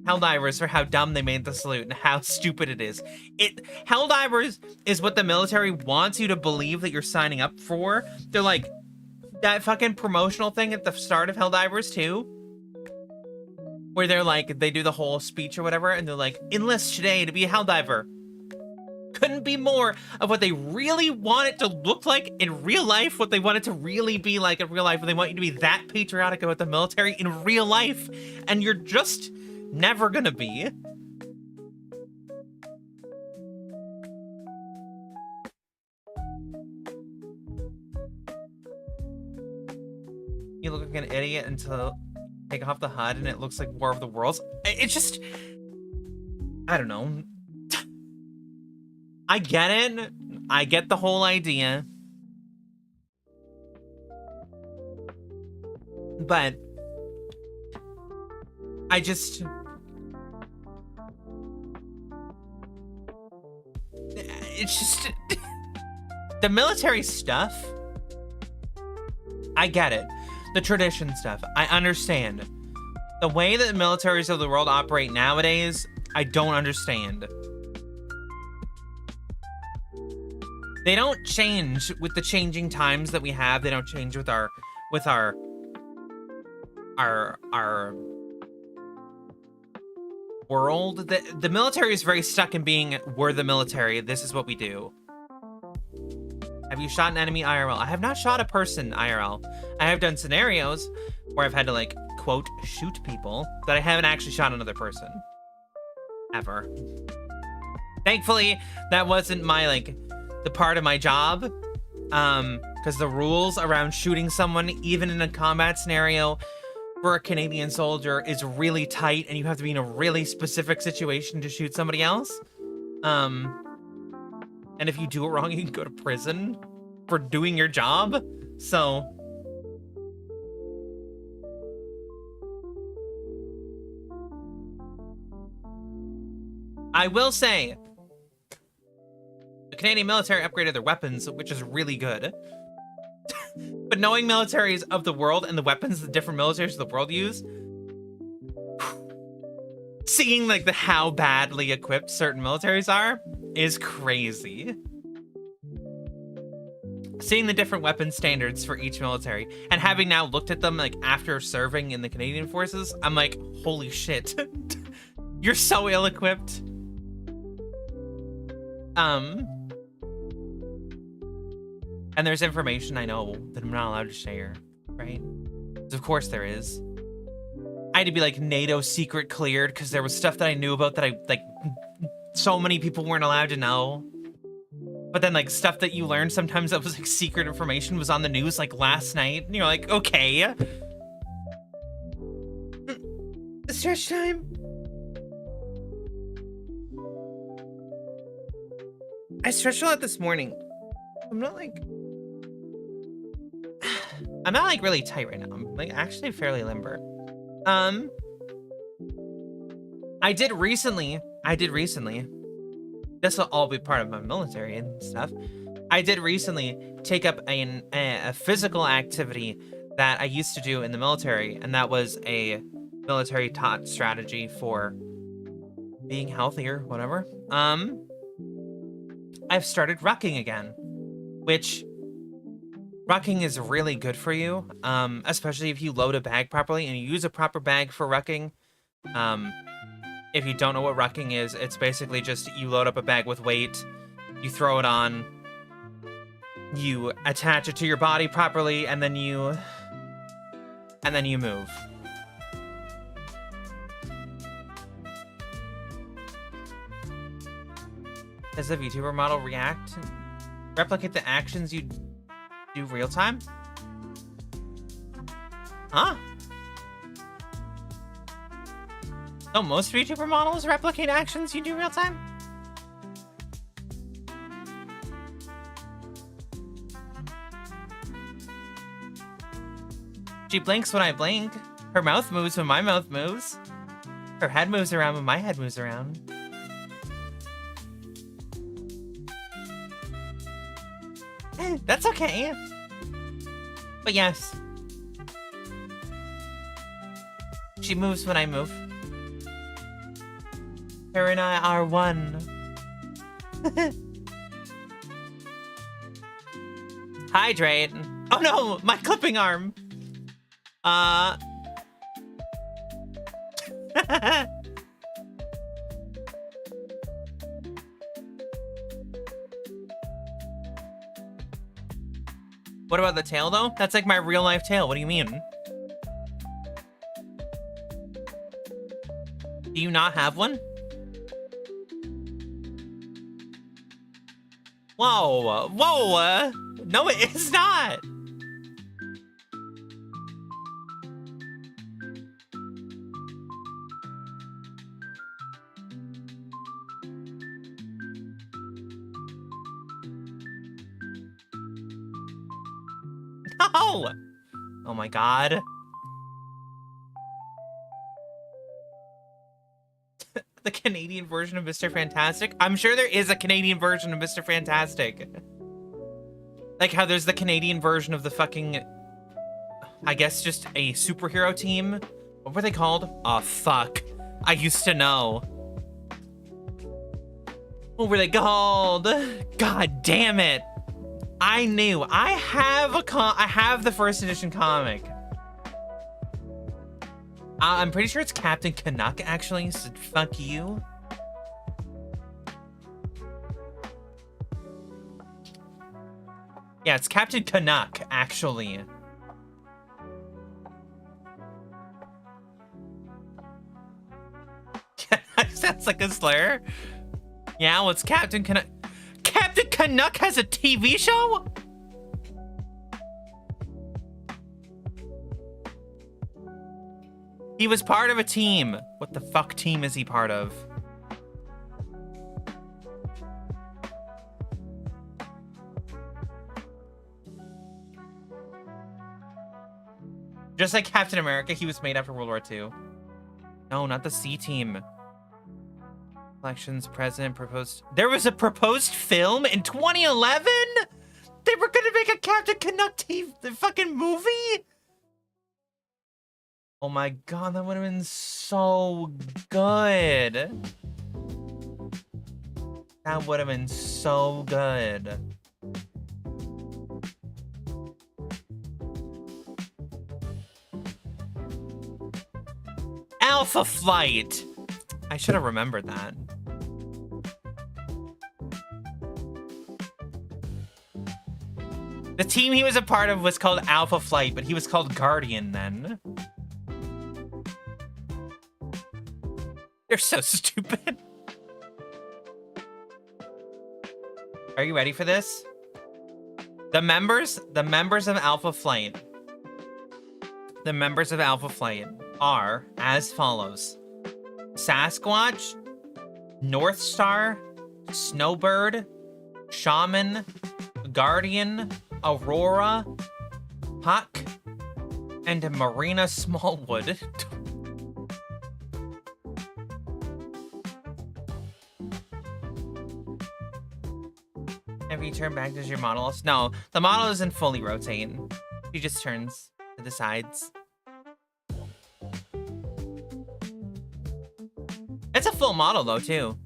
S1: Helldivers for how dumb they made the salute and how stupid it is. Helldivers is what the military wants you to believe that you're signing up for. They're like, that fucking promotional thing at the start of Helldivers too, where they're like, they do the whole speech or whatever, and they're like, enlist today to be a Helldiver. Couldn't be more of what they really want it to look like in real life, what they want it to really be like in real life, and they want you to be that patriotic about the military in real life, and you're just never gonna be. You look like an idiot until take off the HUD and it looks like War of the Worlds. It's just, I don't know. I get it. I get the whole idea. But I just, it's just the military stuff. I get it. The tradition stuff, I understand. The way that the militaries of the world operate nowadays, I don't understand. They don't change with the changing times that we have. They don't change with our world. The military is very stuck in being, we're the military, this is what we do. Have you shot an enemy IRL? I have not shot a person IRL. I have done scenarios where I've had to, like, quote, shoot people, but I haven't actually shot another person. Ever. Thankfully, that wasn't my, like, the part of my job. Because the rules around shooting someone, even in a combat scenario, for a Canadian soldier is really tight, and you have to be in a really specific situation to shoot somebody else. And if you do it wrong, you can go to prison for doing your job. So I will say the Canadian military upgraded their weapons, which is really good. But knowing militaries of the world and the weapons the different militaries of the world use, seeing like how badly equipped certain militaries are is crazy. Seeing the different weapon standards for each military and having now looked at them like after serving in the Canadian forces, I'm like, holy shit. You're so ill-equipped. And there's information I know that I'm not allowed to share, right? Of course there is. I had to be like NATO secret cleared because there was stuff that I knew about that I like so many people weren't allowed to know. But then like stuff that you learned sometimes that was like secret information was on the news like last night. And you're like, okay. Stretch time. I stretched a lot this morning. I'm not like really tight right now. I'm like actually fairly limber. I did recently, this will all be part of my military and stuff. I did recently take up a physical activity that I used to do in the military, and that was a military taught strategy for being healthier, whatever. I've started rucking again, which Rucking is really good for you, especially if you load a bag properly and you use a proper bag for rucking. If you don't know what rucking is, it's basically just you load up a bag with weight, you throw it on, you attach it to your body properly, and then you move. Does the VTuber model replicate the actions you do real time? Huh? No, most VTuber models replicate actions you do real time? She blinks when I blink. Her mouth moves when my mouth moves. Her head moves around when my head moves around. That's okay. But yes. She moves when I move. Her and I are one. Hydrate. Oh no, my clipping arm. What about the tail, though? That's like my real-life tail. What do you mean? Do you not have one? Whoa. Whoa. No, it is not. No! Oh my god. The Canadian version of Mr. Fantastic? I'm sure there is a Canadian version of Mr. Fantastic. Like how there's the Canadian version of the fucking... I guess just a superhero team. What were they called? Oh, fuck. I used to know. What were they called? God damn it. I knew. I have the first edition comic. I'm pretty sure it's Captain Canuck, actually, so fuck you. Yeah, it's Captain Canuck, actually. Sounds like a slur. Yeah, well, it's Captain Canuck. Captain Canuck has a TV show? He was part of a team. What the fuck team is he part of? Just like Captain America, he was made after World War II. No, not the C team. Elections, president proposed. There was a proposed film in 2011? They were gonna make a Captain Canuck fucking movie? Oh my god, that would have been so good. That would have been so good. Alpha Flight. I should have remembered that. The team he was a part of was called Alpha Flight, but he was called Guardian then. They're so stupid. Are you ready for this? The members of Alpha Flight. The members of Alpha Flight are as follows. Sasquatch, North Star, Snowbird, Shaman, Guardian, Aurora, Puck, and Marina Smallwood. Every turn back does your model. No, the model isn't fully rotating. She just turns to the sides. It's a full model though, too.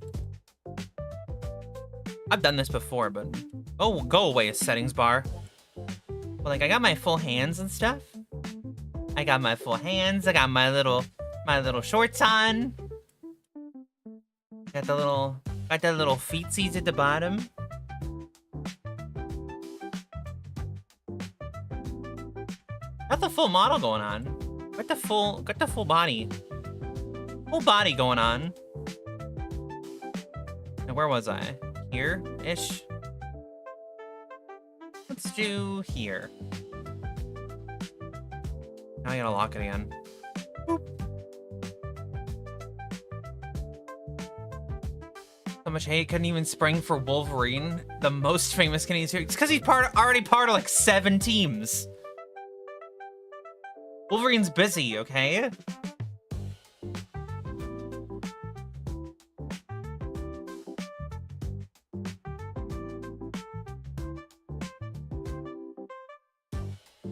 S1: I've done this before, but... Oh, go away, settings bar. But like I got my full hands and stuff. I got my full hands. I got my little shorts on. Got the little feetsies at the bottom. Got the full model going on. Got the full body. Full body going on. Now where was I? Here-ish. Let's do here. Now I gotta lock it again. Boop. So much hate couldn't even spring for Wolverine, the most famous Canadian series. It's because he's already part of like 7 teams. Wolverine's busy, okay?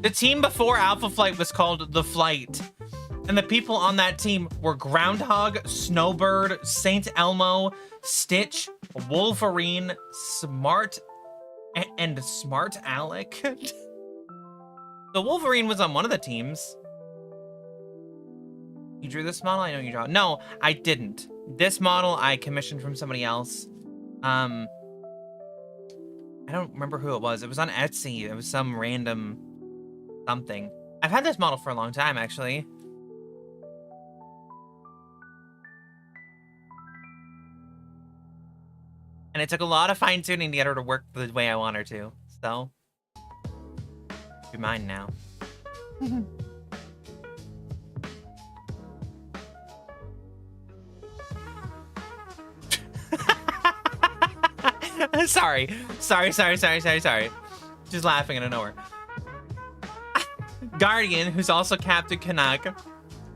S1: The team before Alpha Flight was called The Flight. And the people on that team were Groundhog, Snowbird, Saint Elmo, Stitch, Wolverine, Smart, and Smart Alec. The Wolverine was on one of the teams. You drew this model? I know you draw. No, I didn't. This model I commissioned from somebody else. I don't remember who it was. It was on Etsy. It was some random something. I've had this model for a long time, actually. And it took a lot of fine-tuning to get her to work the way I want her to. So, be mine now. Sorry. Just laughing out of nowhere. Guardian, who's also Captain Canuck,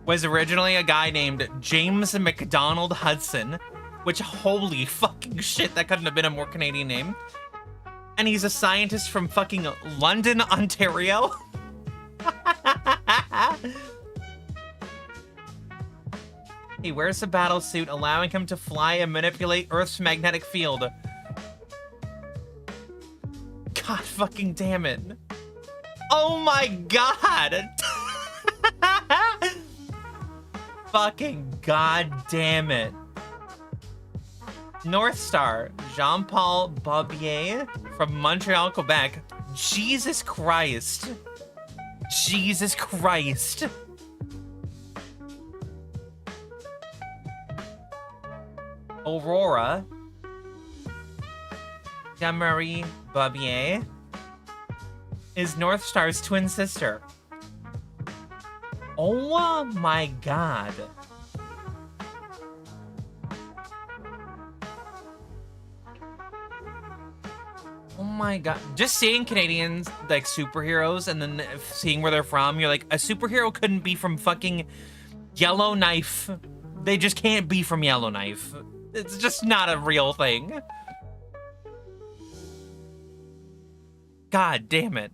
S1: was originally a guy named James McDonald Hudson, which holy fucking shit, that couldn't have been a more Canadian name. And he's a scientist from fucking London, Ontario. He wears a battle suit, allowing him to fly and manipulate Earth's magnetic field. God fucking damn it. Oh my god! Fucking god damn it. North Star, Jean-Paul Barbier from Montreal, Quebec. Jesus Christ. Jesus Christ. Aurora, Jean-Marie Barbier, is North Star's twin sister. Oh my god. Oh my god. Just seeing Canadians, like, superheroes, and then seeing where they're from, you're like, a superhero couldn't be from fucking Yellowknife. They just can't be from Yellowknife. It's just not a real thing. God damn it.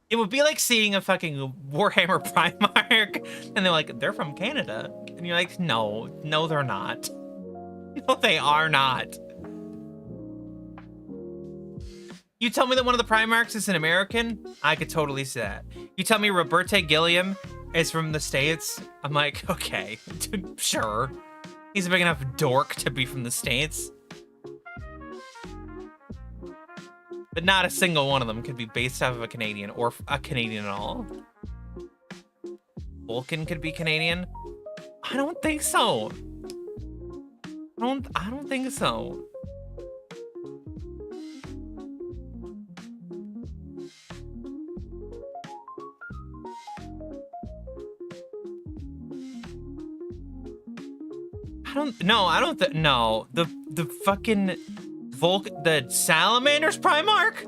S1: It would be like seeing a fucking Warhammer Primarch, and they're like, they're from Canada. And you're like, no, they're not. No, they are not. You tell me that one of the Primarchs is an American, I could totally see that. You tell me Roberta Gilliam is from the States, I'm like, okay, sure. He's a big enough dork to be from the States. But not a single one of them could be based off of a Canadian, or a Canadian at all. Vulcan could be Canadian? I don't think so. I don't think so. No. The fucking the Salamander's Primarch?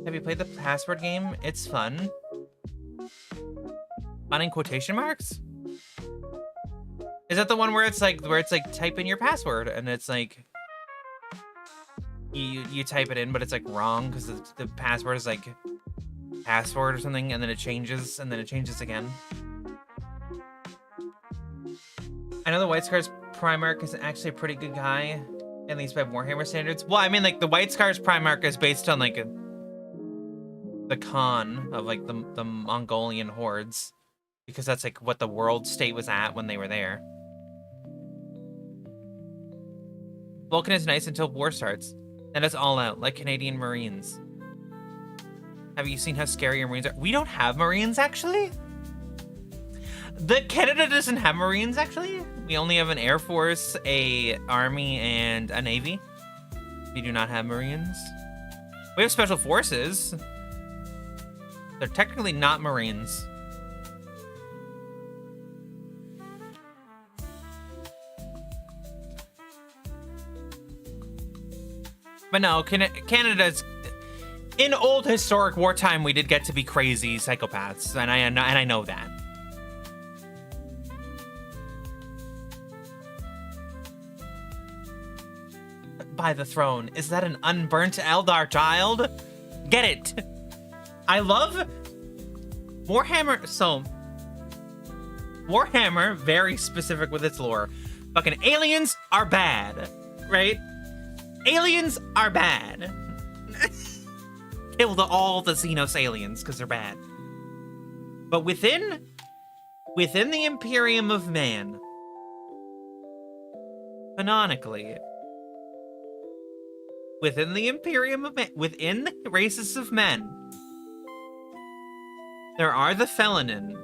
S1: Have you played the password game? It's fun. Fun in quotation marks? Is that the one where it's like type in your password and it's like you type it in but it's like wrong because the password is like password or something, and then it changes again. I know the White Scar's Primarch is actually a pretty good guy. At least by Warhammer standards. Well, I mean, like, the White Scars Primarch is based on, like, the Khan of, like, the Mongolian hordes. Because that's, like, what the world state was at when they were there. Vulcan is nice until war starts. Then it's all out, like Canadian Marines. Have you seen how scary your Marines are? We don't have Marines, actually. Canada doesn't have Marines, actually. We only have an Air Force, a Army, and a Navy. We do not have Marines. We have Special Forces. They're technically not Marines. But no, Canada's... In old historic wartime, we did get to be crazy psychopaths, and I know that. By the throne. Is that an unburnt Eldar child? Get it! I love Warhammer. So, Warhammer, very specific with its lore. Fucking aliens are bad, right? Aliens are bad. Kill all the Xenos aliens because they're bad. But within the Imperium of Man, canonically, within the Imperium of Man, within the races of men, there are the Felinin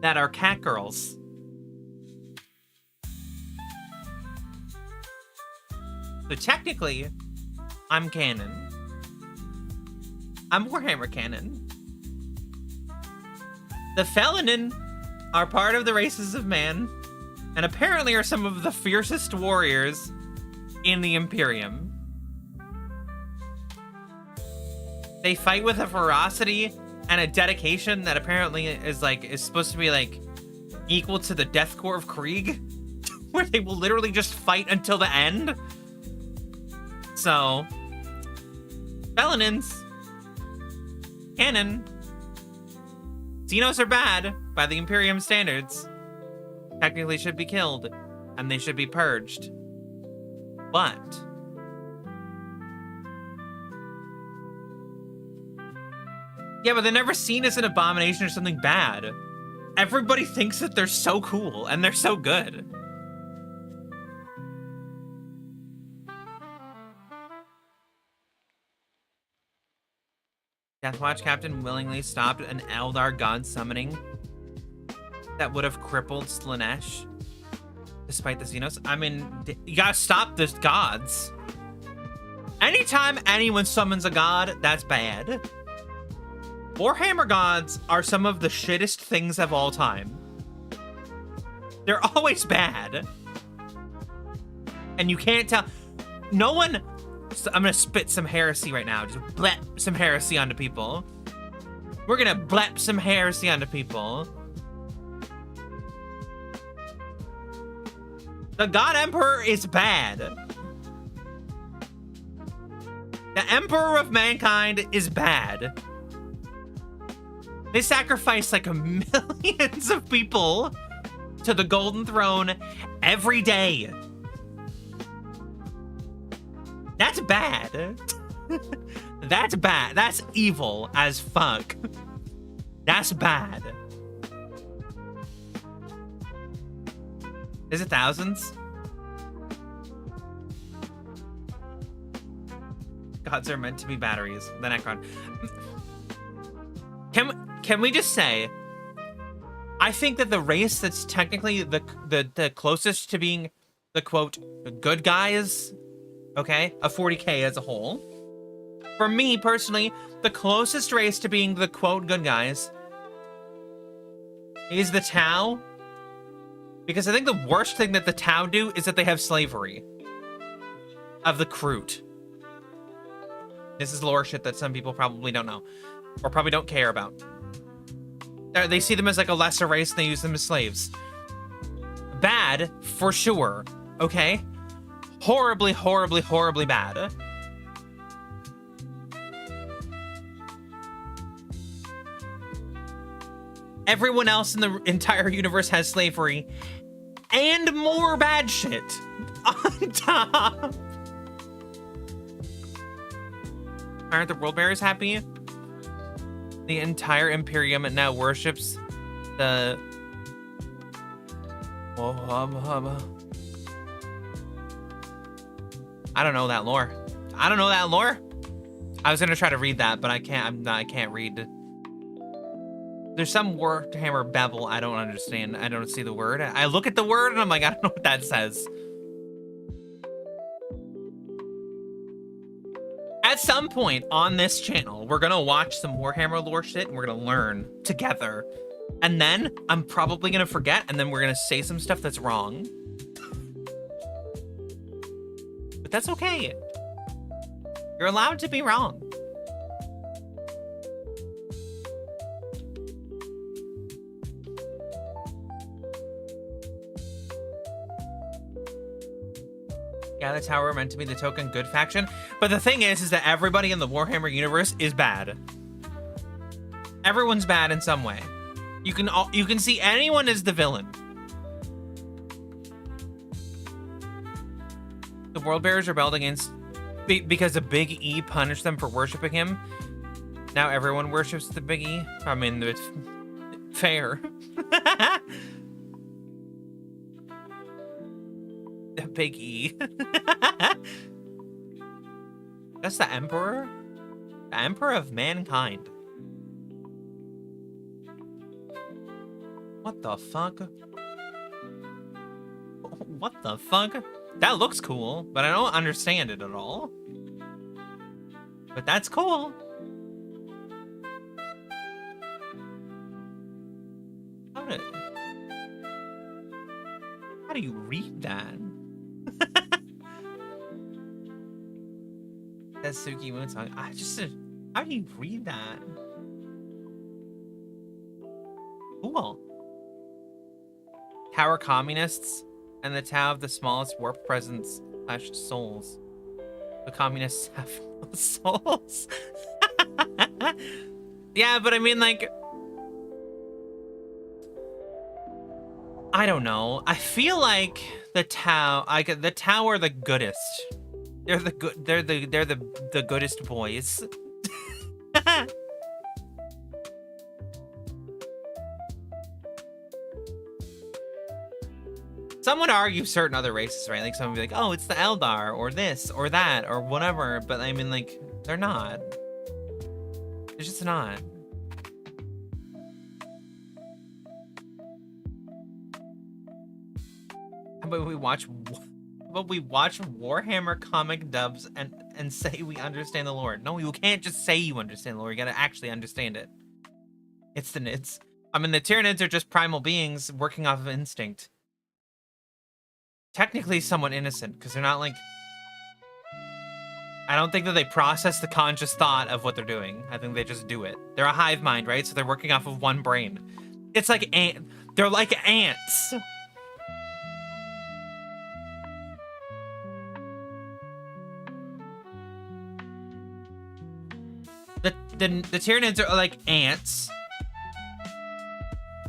S1: that are cat girls. So technically, I'm canon. I'm Warhammer canon. The Felinin are part of the races of man, and apparently are some of the fiercest warriors in the Imperium. They fight with a ferocity and a dedication that apparently is supposed to be like equal to the deathcore of Krieg, where they will literally just fight until the end. So, Felinins, canon, Xenos are bad by the Imperium standards. Technically should be killed, and they should be purged. But yeah, but they're never seen as an abomination or something bad. Everybody thinks that they're so cool, and they're so good. Deathwatch Captain willingly stopped an Eldar god summoning that would have crippled Slaanesh, despite the Xenos. I mean, you gotta stop the gods. Anytime anyone summons a god, that's bad. Warhammer gods are some of the shittest things of all time. They're always bad. And you can't tell. No one... I'm gonna spit some heresy right now. Just blep some heresy onto people. We're gonna blep some heresy onto people. The God Emperor is bad. The Emperor of Mankind is bad. They sacrifice like millions of people to the Golden Throne every day. That's bad. That's bad. That's evil as fuck. That's bad. Is it thousands? Gods are meant to be batteries. The Necron. Can we just say, I think that the race that's technically the closest to being the quote good guys, okay, of 40K as a whole, for me personally, the closest race to being the quote good guys is the Tau. Because I think the worst thing that the Tau do is that they have slavery of the Kroot. This is lore shit that some people probably don't know, or probably don't care about. They see them as like a lesser race and they use them as slaves. Bad, for sure, okay? Horribly, horribly, horribly bad. Everyone else in the entire universe has slavery. and more bad shit on top. Aren't the world bearers happy? The entire Imperium now worships the... I don't know that lore. I don't know that lore. I was gonna try to read that, but I can't. I can't read. There's some Warhammer babble I don't understand. I don't see the word. I look at the word and I'm like, I don't know what that says. At some point on this channel, we're gonna watch some Warhammer lore shit and we're gonna learn together. And then I'm probably gonna forget, and then we're gonna say some stuff that's wrong. But that's okay. You're allowed to be wrong. Yeah, the tower meant to be the token good faction. But the thing is that everybody in the Warhammer universe is bad. Everyone's bad in some way. You can see anyone as the villain. The world bearers rebelled against because the Big E punished them for worshiping him. Now everyone worships the Big E. I mean, it's fair. The Big E. That's the Emperor? The Emperor of mankind. What the fuck? What the fuck? That looks cool, but I don't understand it at all. But that's cool. How do you read that? That's Tsuki Moon song. How do you read that? Cool. Tower communists and the Tau of the smallest warp presence / souls. The communists have no souls. Yeah, but I mean, like, I don't know. I feel like the Tau are the goodest. They're the good. They're the goodest boys. Some would argue certain other races, right? Like some would be like, oh, it's the Eldar or this or that or whatever. But I mean, like, they're not. They're just not. How about we watch Warhammer comic dubs and say we understand the lore? No, you can't just say you understand the lore. You gotta actually understand it. It's the Nids. I mean, the Tyranids are just primal beings working off of instinct. Technically somewhat innocent, because they're not like... I don't think that they process the conscious thought of what they're doing. I think they just do it. They're a hive mind, right? So they're working off of one brain. It's like they're like ants. The Tyranids are like ants.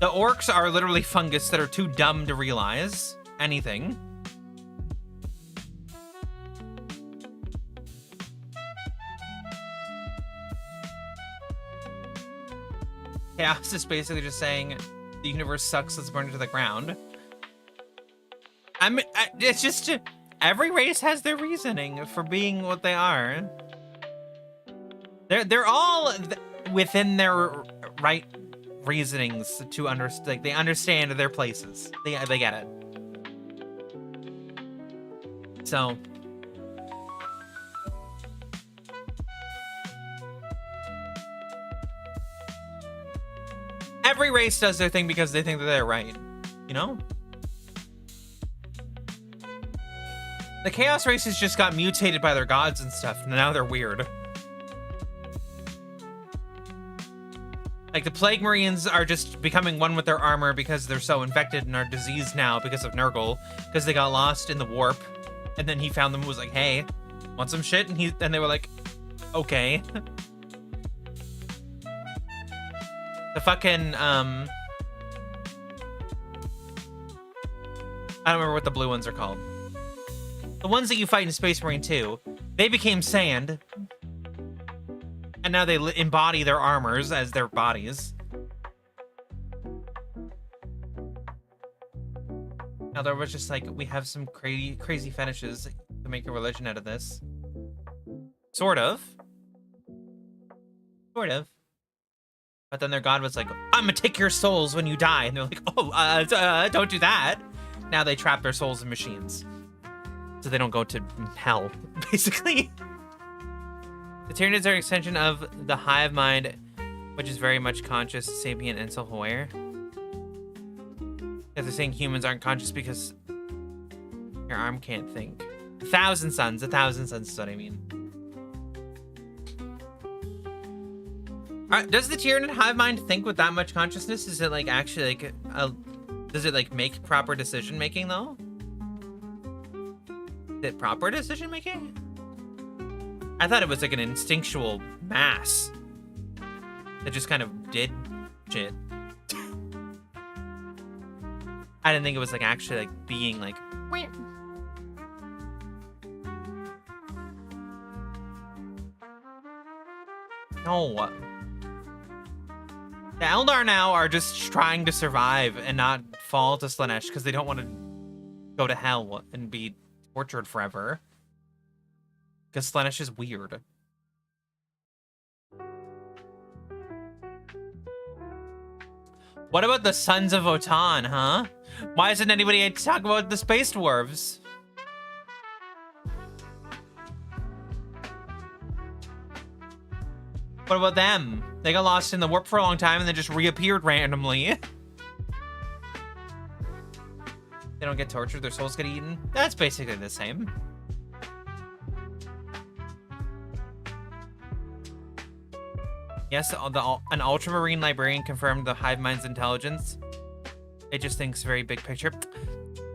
S1: The orcs are literally fungus that are too dumb to realize anything. Chaos is basically just saying the universe sucks, let's burn it to the ground. It's just, every race has their reasoning for being what they are. They're all within their right reasonings to understand. Like, they understand their places. They get it. So. Every race does their thing because they think that they're right, you know? The Chaos races just got mutated by their gods and stuff, and now they're weird. Like, the Plague Marines are just becoming one with their armor because they're so infected and are diseased now because of Nurgle, because they got lost in the warp, and then he found them and was like, hey, want some shit? And they were like, okay. The fucking, I don't remember what the blue ones are called. The ones that you fight in Space Marine 2, they became sand. And now they embody their armors as their bodies. Now there was just like, we have some crazy fetishes to make a religion out of this. Sort of. Sort of. But then their god was like, I'm gonna take your souls when you die. And they're like, oh, don't do that. Now they trap their souls in machines. So they don't go to hell, basically. The Tyranids are an extension of the hive mind, which is very much conscious, sapient, and self-aware. They're saying humans aren't conscious because your arm can't think. 1,000 suns is what I mean. Does the Tyranid hive mind think with that much consciousness? Is it like actually like does it like make proper decision making though? Is it proper decision making? I thought it was like an instinctual mass that just kind of did shit. I didn't think it was like actually like being like. No. The Eldar now are just trying to survive and not fall to Slaanesh because they don't want to go to hell and be tortured forever. Because Slaanesh is weird. What about the Sons of Votann, huh? Why isn't anybody talking about the Space Dwarves? What about them? They got lost in the warp for a long time and then just reappeared randomly. They don't get tortured, their souls get eaten. That's basically the same. Yes, an ultramarine librarian confirmed the hive mind's intelligence. It just thinks very big picture.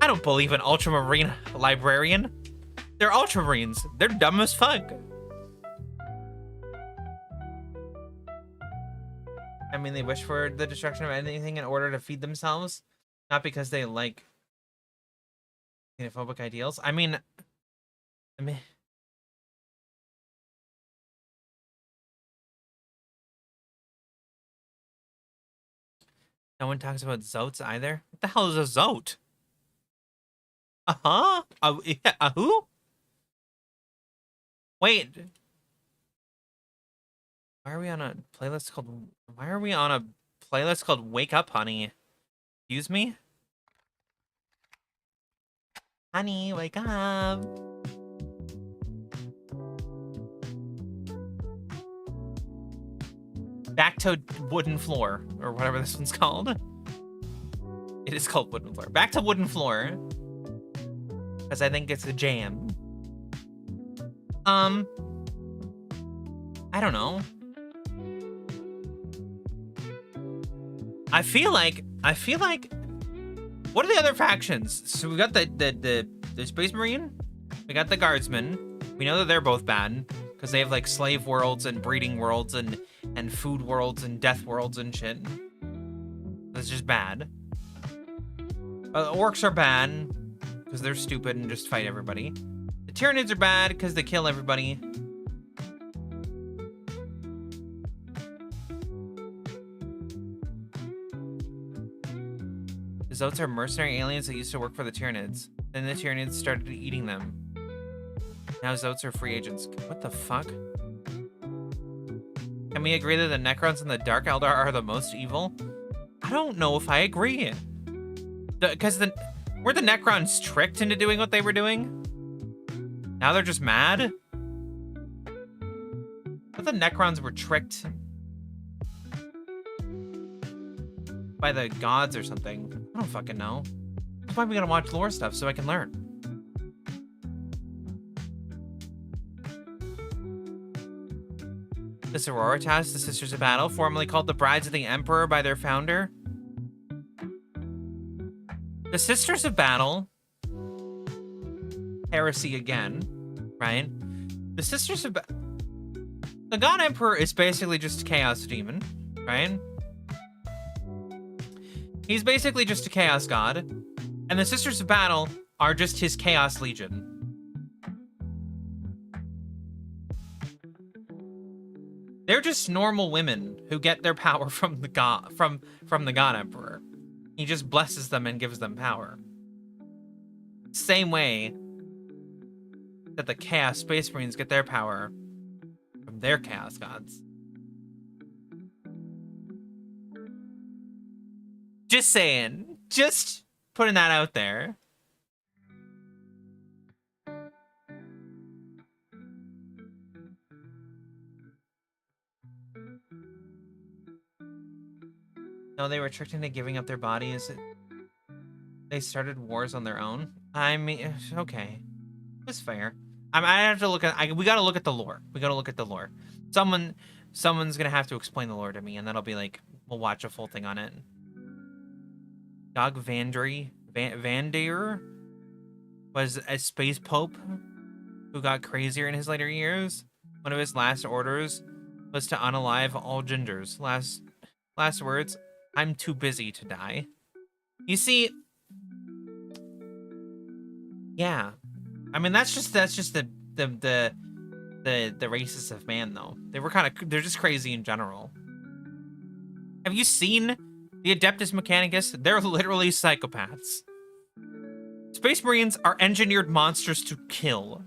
S1: I don't believe an ultramarine librarian. They're ultramarines. They're dumb as fuck. I mean, they wish for the destruction of anything in order to feed themselves, not because they like xenophobic ideals. I mean, no one talks about Zotes either. What the hell is a Zote? Yeah, who? Wait. Why are we on a playlist called Wake Up, Honey? Excuse me? Honey, wake up. Back to Wooden Floor, or whatever this one's called. It is called Wooden Floor. Back to Wooden Floor. Because I think it's a jam. I don't know. I feel like what are the other factions? So we got the Space Marine, we got the Guardsmen. We know that they're both bad because they have like slave worlds and breeding worlds and food worlds and death worlds and shit. That's just bad. The Orcs are bad because they're stupid and just fight everybody. The Tyranids are bad because they kill everybody. The Zotes are mercenary aliens that used to work for the Tyranids. Then the Tyranids started eating them. Now Zotes are free agents. What the fuck? Can we agree that the Necrons and the Dark Eldar are the most evil? I don't know if I agree. Because were the Necrons tricked into doing what they were doing? Now they're just mad? But the Necrons were tricked by the gods or something. I don't fucking know. That's why we gotta watch lore stuff so I can learn. The Sororitas, the Sisters of Battle, formerly called the Brides of the Emperor by their founder. The Sisters of Battle, heresy again, right? The Sisters of the God Emperor is basically just a chaos demon, right? He's basically just a chaos god. And And the Sisters of Battle are just his Chaos Legion. They're just normal women who get their power from the god from the God Emperor. He just blesses them and gives them power. Same way that the Chaos Space Marines get their power from their Chaos Gods. Just saying. Just putting that out there. No, they were tricked into giving up their bodies. They started wars on their own. I mean, okay. That's fair. I have to look at... we gotta look at the lore. We gotta look at the lore. Someone's gonna have to explain the lore to me, and that'll be like... We'll watch a full thing on it. Dog Vandir was a space pope who got crazier in his later years. One of his last orders was to unalive all gingers. Last words, I'm too busy to die. You see, yeah. I mean, that's just the races of man, though. They're just crazy in general. Have you seen the Adeptus Mechanicus? They're literally psychopaths. Space Marines are engineered monsters to kill.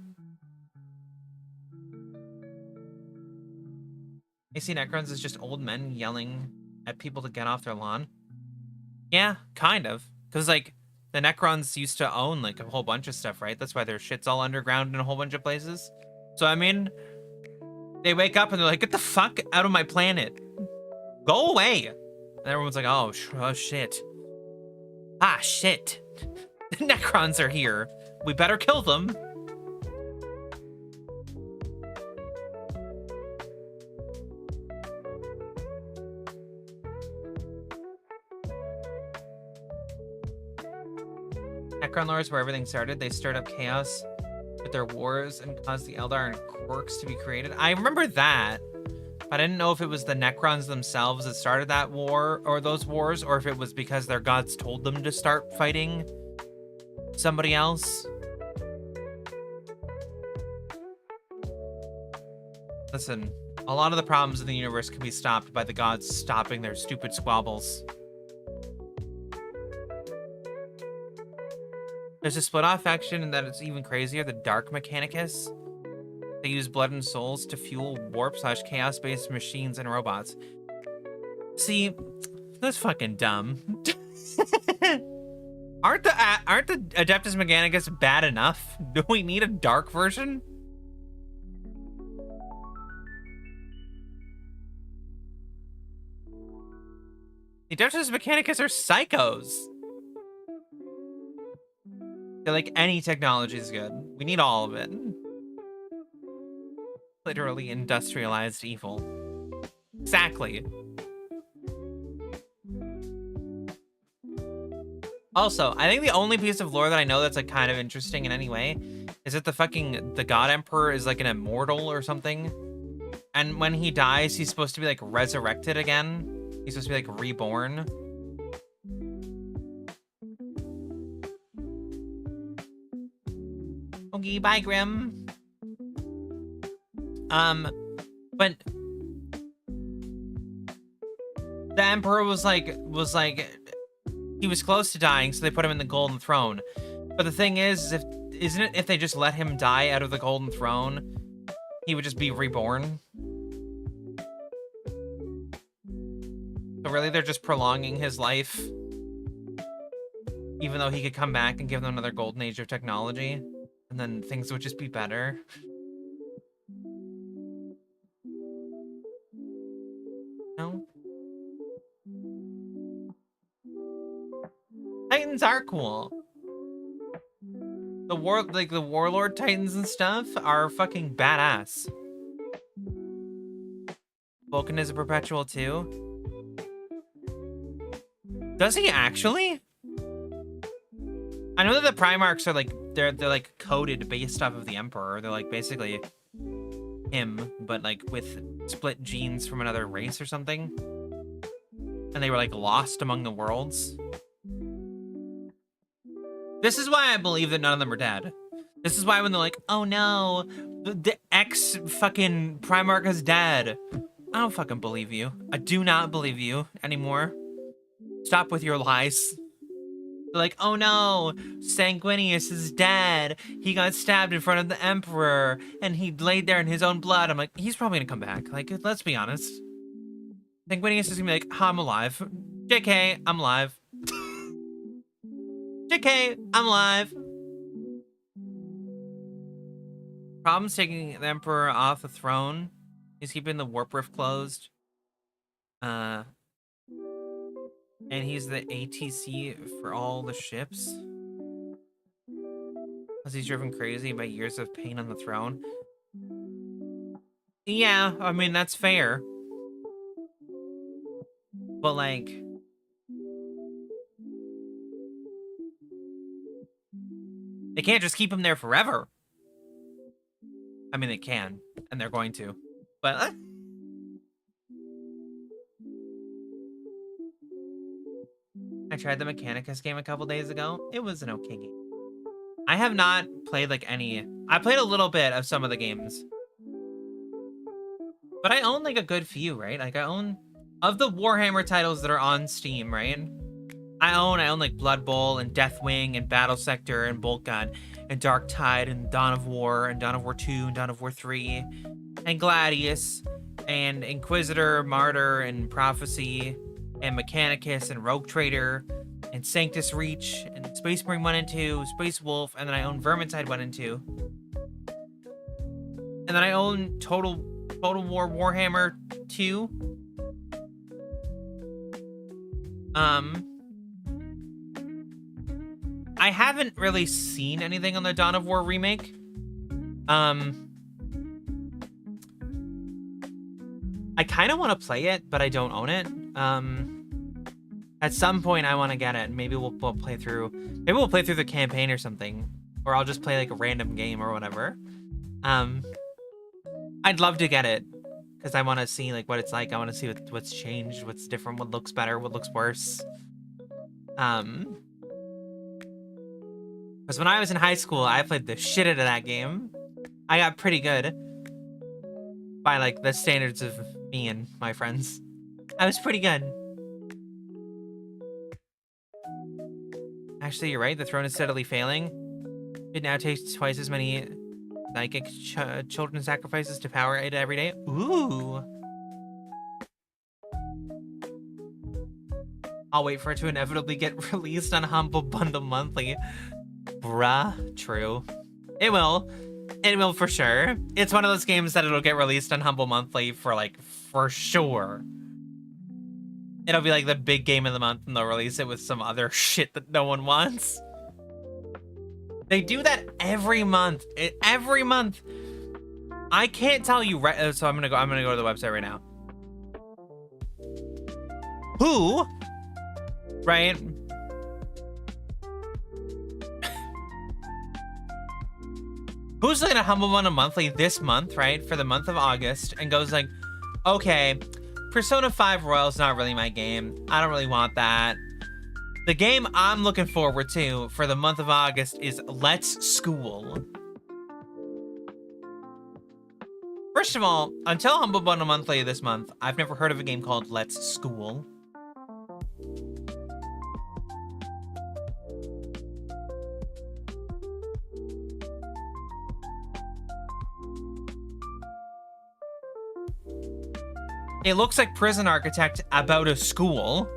S1: AC Necrons is just old men yelling at people to get off their lawn. Yeah, kind of. Because, like, the Necrons used to own, like, a whole bunch of stuff, right? That's why their shit's all underground in a whole bunch of places. So, I mean, they wake up and they're like, get the fuck out of my planet. Go away. And everyone's like, oh shit. Ah, shit. The Necrons are here. We better kill them. Necron lore is where everything started. They stirred up chaos with their wars and caused the Eldar and Quarks to be created. I remember that. I didn't know if it was the Necrons themselves that started that war or those wars, or if it was because their gods told them to start fighting somebody else. Listen, a lot of the problems in the universe can be stopped by the gods stopping their stupid squabbles. There's a split-off faction, and that it's even crazier, the Dark Mechanicus. They use blood and souls to fuel warp/chaos-based machines and robots. See, that's fucking dumb. Aren't the Adeptus Mechanicus bad enough? Do we need a dark version? The Adeptus Mechanicus are psychos. They're like, any technology is good. We need all of it. Literally industrialized evil. Exactly. Also, I think the only piece of lore that I know that's like kind of interesting in any way is that the God Emperor is like an immortal or something. And when he dies, he's supposed to be like resurrected again. He's supposed to be like reborn. Okay, bye, Grim. But the Emperor was like he was close to dying, so they put him in the Golden Throne. But the thing is isn't it if they just let him die out of the Golden Throne, he would just be reborn? So really, they're just prolonging his life, even though he could come back and give them another golden age of technology, and then things would just be better. No? Titans are cool. The Warlord Titans and stuff are fucking badass. Vulcan is a perpetual too. Does he actually? I know that the Primarchs are like they're like coded based off of the Emperor. They're like basically him, but like with split genes from another race or something. And they were like lost among the worlds. This is why I believe that none of them are dead. This is why when they're like, oh no, the ex fucking Primarch is dead. I don't fucking believe you. I do not believe you anymore. Stop with your lies. They're like, oh no, Sanguinius is dead. He got stabbed in front of the Emperor, and he laid there in his own blood. I'm like, he's probably gonna come back. Like, let's be honest. Sanguinius is gonna be like, I'm alive. JK, I'm alive. JK, I'm alive. Problems taking the Emperor off the throne. He's keeping the warp rift closed. And he's the ATC for all the ships. Because he's driven crazy by years of pain on the throne. Yeah, I mean, that's fair. But, like... they can't just keep him there forever. I mean, they can. And they're going to. But... I tried the Mechanicus game a couple days ago. It was an okay game. I have not played, like, any... I played a little bit of some of the games. But I own, like, a good few, right? Like, I own... of the Warhammer titles that are on Steam, right? I own, like, Blood Bowl and Deathwing and Battle Sector and Bolt Gun and Dark Tide and Dawn of War and Dawn of War 2 and Dawn of War 3 and Gladius and Inquisitor, Martyr and Prophecy and Mechanicus and Rogue Trader and Sanctus Reach and Space Marine 1 and 2, Space Wolf, and then I own Vermintide 1 and 2. And then I own Total War Warhammer 2. I haven't really seen anything on the Dawn of War remake. I kind of want to play it, but I don't own it. At some point I want to get it. Maybe we'll play through. Maybe we'll play through the campaign or something, or I'll just play like a random game or whatever. I'd love to get it because I want to see like what it's like. I want to see what's changed, what's different, what looks better, what looks worse. Because when I was in high school, I played the shit out of that game. I got pretty good by like the standards of me and my friends. I was pretty good. Actually, you're right. The throne is steadily failing. It now takes twice as many psychic children sacrifices to power it every day. Ooh. I'll wait for it to inevitably get released on Humble Bundle Monthly. Bruh, true. It will. It will for sure. It's one of those games that it'll get released on Humble Monthly for sure. It'll be like the big game of the month and they'll release it with some other shit that no one wants. They do that every month. Every month. I can't tell you right. So I'm gonna go to the website right now. Who? Right? Who's looking at Humble Bundle Monthly this month, right? For the month of August, and goes like, okay, Persona 5 Royal's not really my game. I don't really want that. The game I'm looking forward to for the month of August is Let's School. First of all, until Humble Bundle Monthly this month, I've never heard of a game called Let's School. It looks like Prison Architect about a school.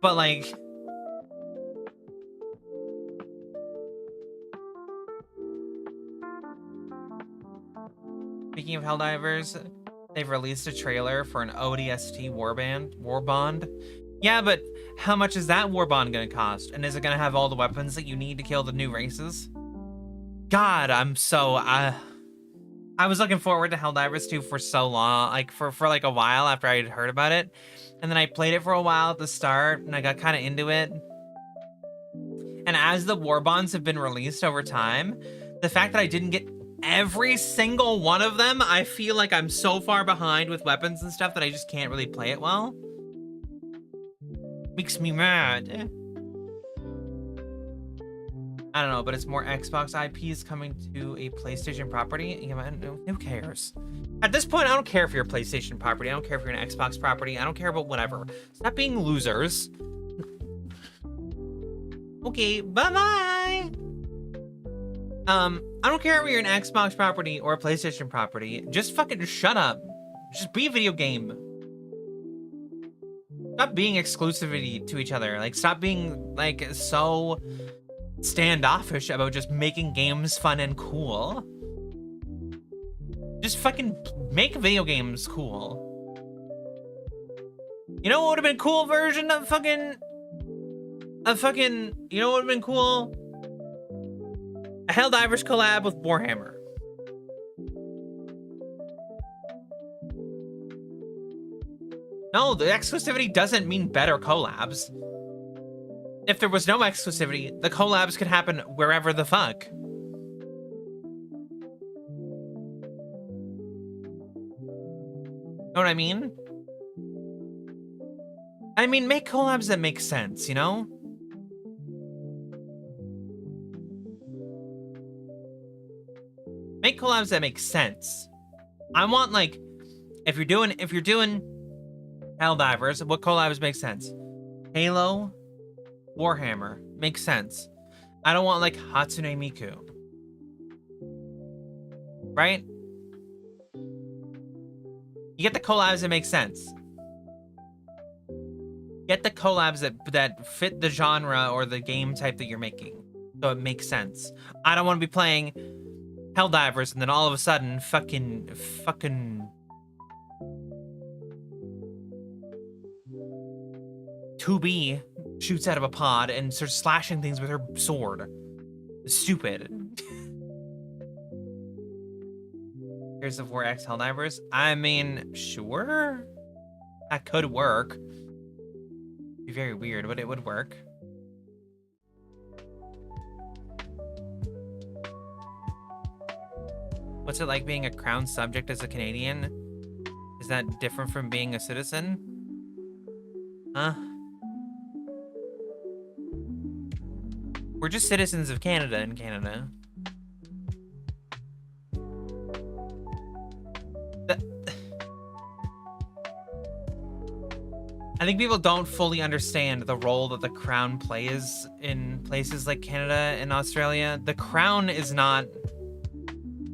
S1: But like... Speaking of Helldivers, they've released a trailer for an ODST Warbond. Yeah, but how much is that Warbond gonna cost? And is it gonna have all the weapons that you need to kill the new races? God, I'm so... I was looking forward to Helldivers 2 for so long, like for like a while after I had heard about it. And then I played it for a while at the start, and I got kind of into it. And as the Warbonds have been released over time, the fact that I didn't get every single one of them, I feel like I'm so far behind with weapons and stuff that I just can't really play it well. Makes me mad. I don't know, but it's more Xbox IPs coming to a PlayStation property. Yeah, man, who cares? At this point, I don't care if you're a PlayStation property. I don't care if you're an Xbox property. I don't care about whatever. Stop being losers. Okay, bye-bye. I don't care if you're an Xbox property or a PlayStation property. Just fucking shut up. Just be a video game. Stop being exclusive to each other. Like, stop being, like, so standoffish about just making games fun and cool. Just fucking make video games cool. You know what would have been cool version of fucking... You know what would have been cool? A Helldivers collab with Warhammer. No, the exclusivity doesn't mean better collabs. If there was no exclusivity, the collabs could happen wherever the fuck. Know what I mean? I mean, make collabs that make sense, you know? Make collabs that make sense. I want, like, if you're doing Helldivers, what collabs make sense? Halo, Warhammer makes sense. I don't want, like, Hatsune Miku. Right? You get the collabs that make sense. Get the collabs that fit the genre or the game type that you're making. So it makes sense. I don't want to be playing Helldivers and then all of a sudden fucking 2B shoots out of a pod and starts slashing things with her sword. Stupid. Here's the 4X Helldivers. I mean, sure. That could work. Be very weird, but it would work. What's it like being a crown subject as a Canadian? Is that different from being a citizen? Huh? We're just citizens of Canada in Canada. I think people don't fully understand the role that the crown plays in places like Canada and Australia. The crown is not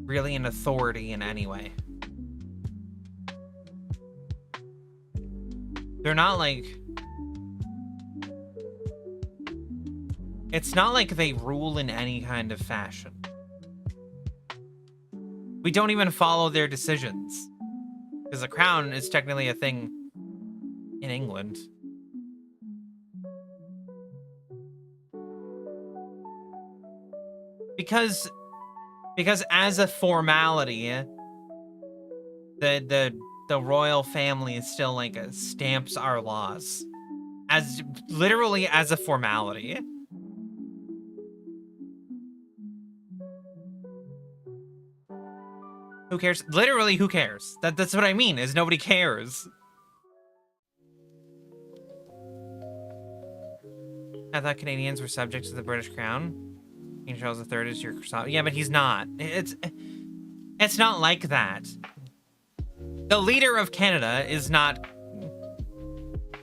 S1: really an authority in any way. They're not like... It's not like they rule in any kind of fashion. We don't even follow their decisions. Because the crown is technically a thing in England. Because as a formality, the royal family is still like stamps our laws. As literally as a formality. Who cares? Literally, who cares? That's what I mean, is nobody cares. I thought Canadians were subject to the British Crown. King Charles III is your... Yeah, but he's not. It's not like that. The leader of Canada is not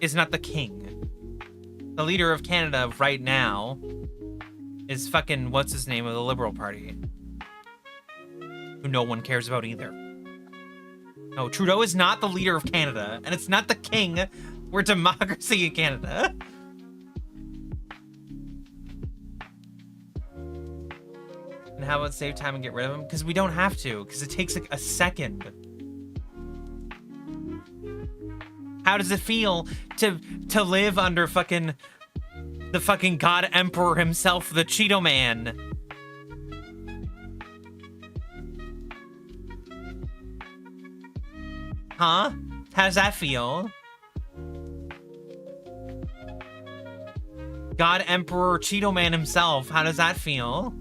S1: the king. The leader of Canada right now is fucking... What's his name of the Liberal Party? Who no one cares about either. No, Trudeau is not the leader of Canada, and it's not the king. We're democracy in Canada. And how about save time and get rid of him? Because we don't have to, because it takes like a second. How does it feel to live under fucking the fucking God Emperor himself, the Cheeto Man? Huh? How does that feel? God Emperor Cheeto Man himself, how does that feel?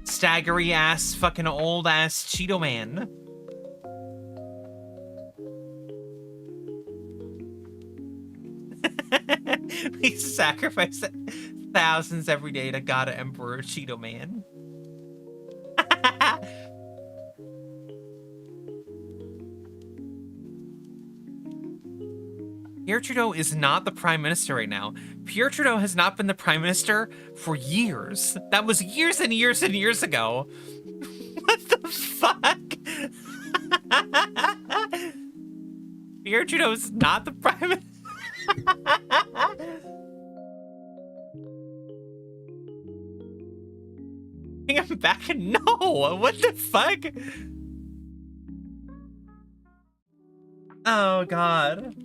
S1: staggery ass, fucking old ass Cheeto man. We sacrifice thousands every day to God Emperor Cheeto man. Pierre Trudeau is not the prime minister right now. Pierre Trudeau has not been the prime minister for years. That was years and years and years ago. What the fuck? Pierre Trudeau is not the prime minister. Bring him back? No! What the fuck? Oh, God.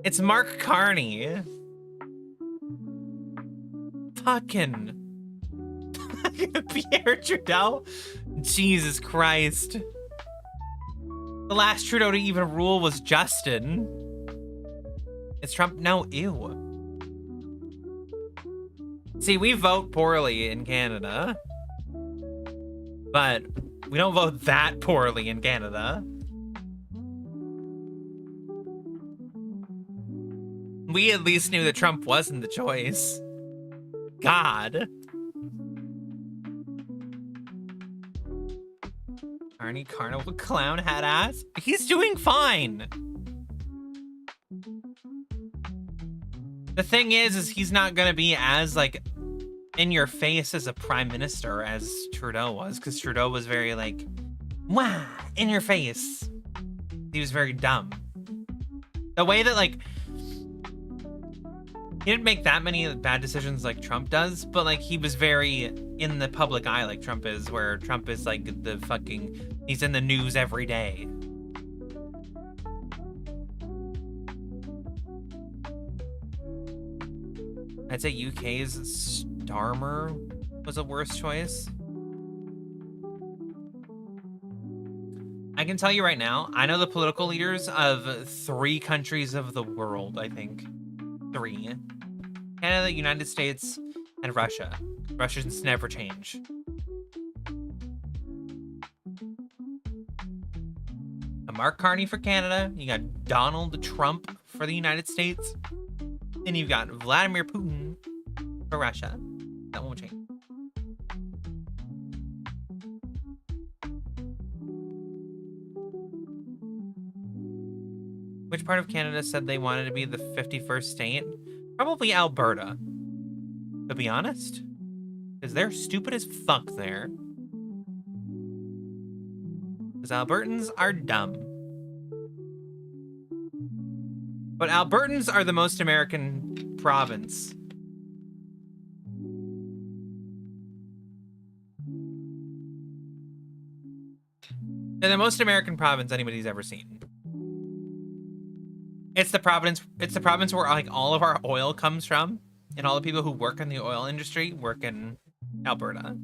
S1: It's Mark Carney. Fucking Pierre Trudeau. Jesus Christ. The last Trudeau to even rule was Justin. It's Trump. No, ew. See, we vote poorly in Canada. But we don't vote that poorly in Canada. We at least knew that Trump wasn't the choice. God. Arnie Carnival Clown hat ass? He's doing fine. The thing is he's not gonna be as, like, in your face as a prime minister as Trudeau was, because Trudeau was very, like, wah, in your face. He was very dumb. The way that, like, he didn't make that many bad decisions like Trump does, but, like, he was very in the public eye like Trump is, where Trump is, like, the fucking, he's in the news every day. I'd say UK's Starmer was a worse choice. I can tell you right now, I know the political leaders of 3 countries of the world, I think. 3. Canada, United States, and Russia. Russians never change. Mark Carney for Canada. You got Donald Trump for the United States. And you've got Vladimir Putin for Russia. That won't change. Which part of Canada said they wanted to be the 51st state? Probably Alberta, to be honest. Because they're stupid as fuck there. Because Albertans are dumb. But Albertans are the most American province. They're the most American province anybody's ever seen. It's the province where, like, all of our oil comes from, and all the people who work in the oil industry work in Alberta.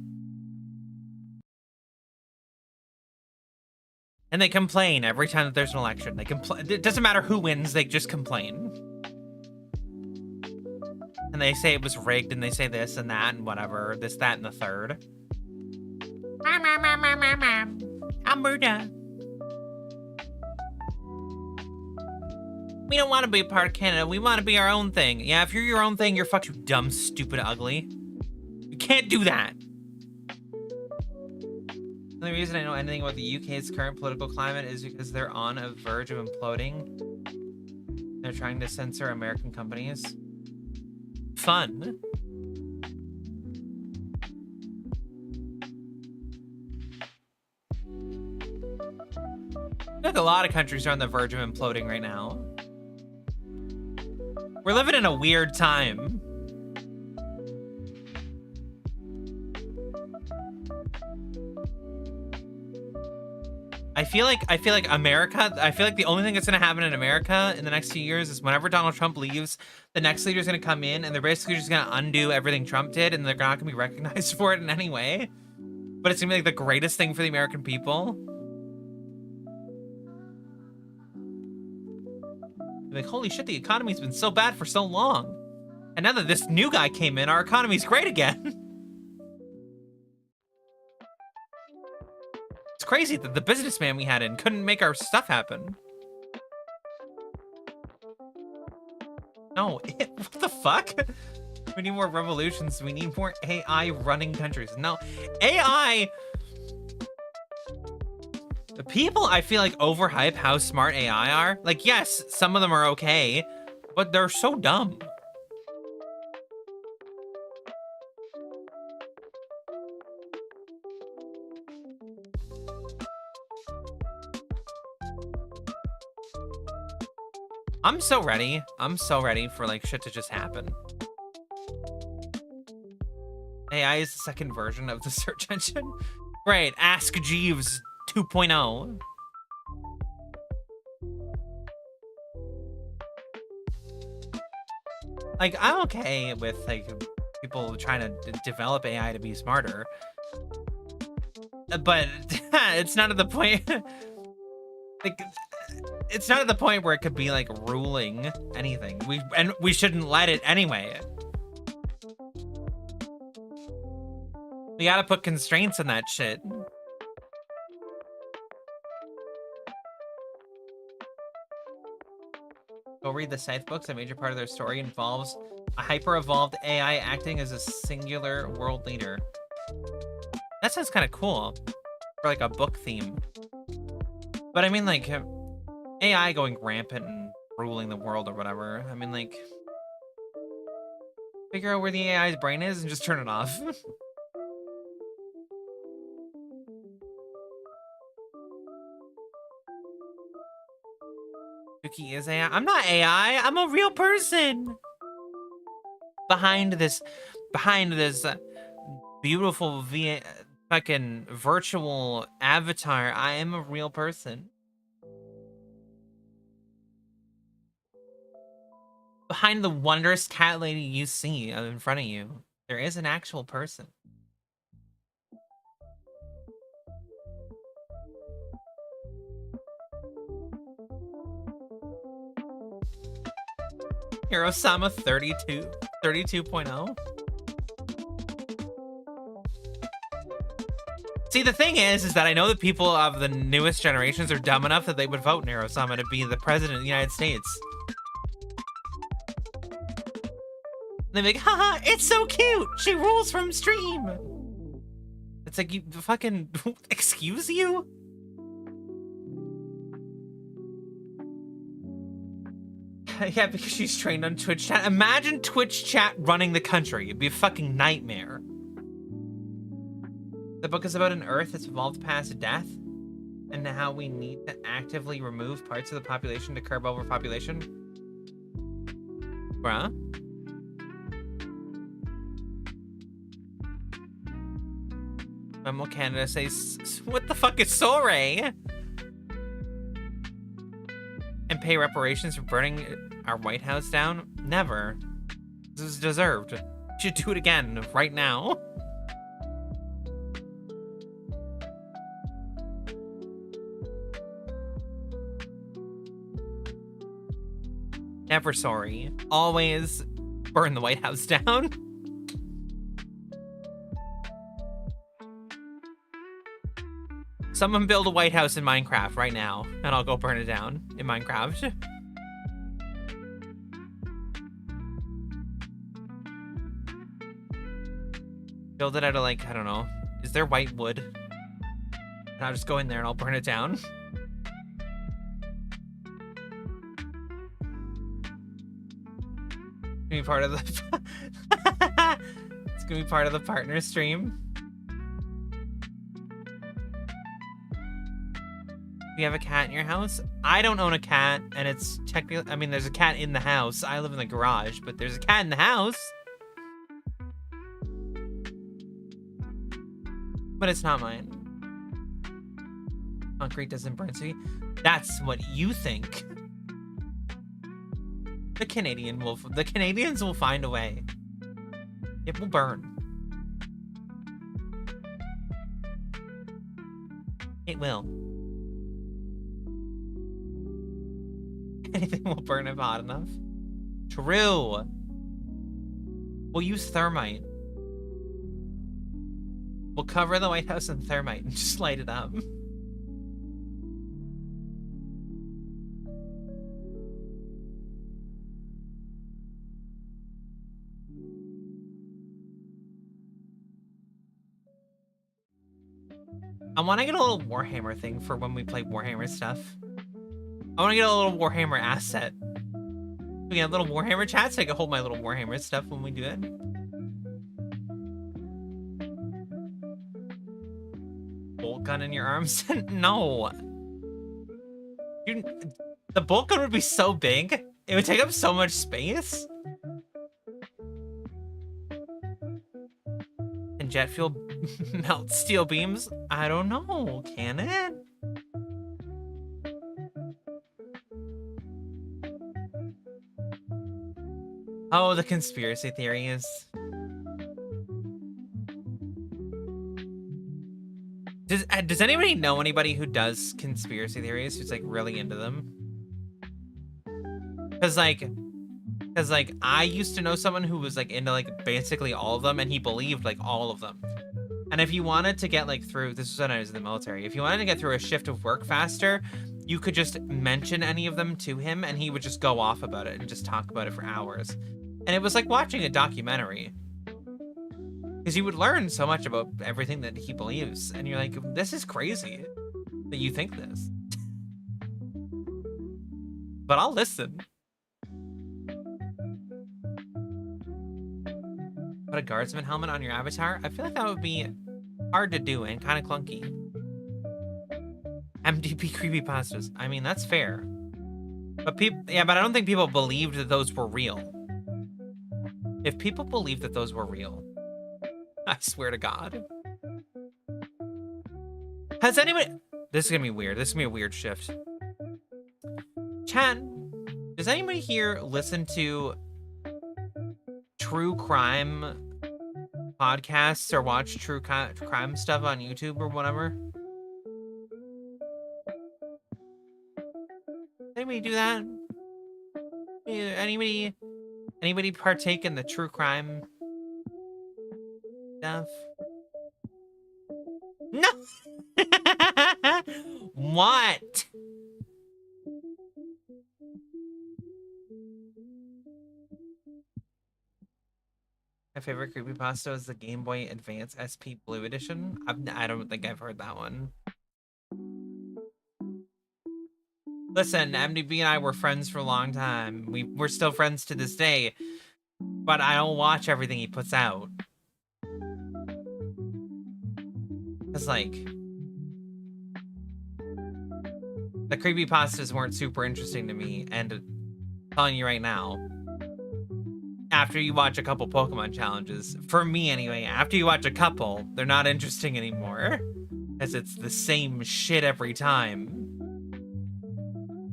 S1: And they complain every time that there's an election. They complain. It doesn't matter who wins, they just complain. And they say it was rigged, and they say this and that and whatever, this, that, and the third. Alberta. We don't want to be a part of Canada. We want to be our own thing. Yeah, if you're your own thing, you're fucking dumb, stupid, ugly. You can't do that. The only reason I know anything about the UK's current political climate is because they're on a verge of imploding. They're trying to censor American companies. Fun. I feel like a lot of countries are on the verge of imploding right now. We're living in a weird time. I feel like America, I feel like the only thing that's gonna happen in America in the next few years is whenever Donald Trump leaves, the next leader's gonna come in and they're basically just gonna undo everything Trump did, and they're not gonna be recognized for it in any way. But it's gonna be like the greatest thing for the American people. Like, holy shit, the economy's been so bad for so long. And now that this new guy came in, our economy's great again. It's crazy that the businessman we had in couldn't make our stuff happen. No, what the fuck? We need more revolutions. We need more AI running countries. No, AI... The people, I feel like, overhype how smart AI are. Like, yes, some of them are okay, but they're so dumb. I'm so ready. I'm so ready for, like, shit to just happen. AI is the second version of the search engine. Right, Ask Jeeves 2.0. Like, I'm okay with, like, people trying to develop AI to be smarter. But it's not at the point... like, it's not at the point where it could be, like, ruling anything. We shouldn't let it anyway. We gotta put constraints on that shit. Go read the Scythe books. A major part of their story involves a hyper-evolved AI acting as a singular world leader. That sounds kind of cool for, like, a book theme. But I mean, like, AI going rampant and ruling the world or whatever. I mean, like, figure out where the AI's brain is and just turn it off. Tsuki is AI. I'm not AI. I'm a real person. Behind this beautiful fucking virtual avatar, I am a real person. Behind the wondrous cat lady you see in front of you, there is an actual person. Hirosama 32.0. See, the thing is that I know that people of the newest generations are dumb enough that they would vote Hirosama to be the president of the United States. They're like, haha, it's so cute. She rules from stream. It's like, you fucking, excuse you? Yeah, because she's trained on Twitch chat. Imagine Twitch chat running the country. It'd be a fucking nightmare. The book is about an Earth that's evolved past death and how we need to actively remove parts of the population to curb overpopulation. Bruh? Memo Canada says, what the fuck is Soray? And pay reparations for burning our White House down? Never. This is deserved. You should do it again, right now. Never sorry. Always burn the White House down. Someone build a White House in Minecraft right now, and I'll go burn it down in Minecraft. Build it out of, like, I don't know. Is there white wood? And I'll just go in there and I'll burn it down. It's gonna be part of the... It's gonna be part of the partner stream. Do you have a cat in your house? I don't own a cat, and it's technically... I mean, there's a cat in the house. I live in the garage, but there's a cat in the house. But it's not mine. Concrete doesn't burn Tsuki. That's what you think. The Canadians will find a way. It will burn. It will. Anything will burn if hot enough. True. We'll use thermite. We'll cover the White House in thermite and just light it up. I want to get a little Warhammer thing for when we play Warhammer stuff. I want to get a little Warhammer asset. We get a little Warhammer chat so I can hold my little Warhammer stuff when we do it. Bolt gun in your arms? No. The bolt gun would be so big. It would take up so much space. And jet fuel melt steel beams? I don't know. Can it? Oh, the conspiracy theories. Does anybody know anybody who does conspiracy theories who's like really into them? Cause like I used to know someone who was like into like basically all of them, and he believed like all of them. And if you wanted to get like through, this was when I was in the military, if you wanted to get through a shift of work faster, you could just mention any of them to him and he would just go off about it and just talk about it for hours. And it was like watching a documentary. Because you would learn so much about everything that he believes. And you're like, this is crazy that you think this. But I'll listen. Put a guardsman helmet on your avatar? I feel like that would be hard to do and kind of clunky. MDP creepypastas. I mean, that's fair. But but I don't think people believed that those were real. If people believed that those were real, I swear to God. Has anybody... This is gonna be weird. This is gonna be a weird shift. Chat, does anybody here listen to true crime podcasts or watch true crime stuff on YouTube or whatever? Anybody do that? Anybody partake in the true crime stuff? No. What? My favorite creepypasta is the Game Boy Advance SP Blue Edition. I don't think I've heard that one. Listen, MDB and I were friends for a long time. We're still friends to this day. But I don't watch everything he puts out. Because, like, the creepypastas weren't super interesting to me. And I'm telling you right now, after you watch a couple Pokemon challenges, for me anyway, after you watch a couple, they're not interesting anymore. As it's the same shit every time.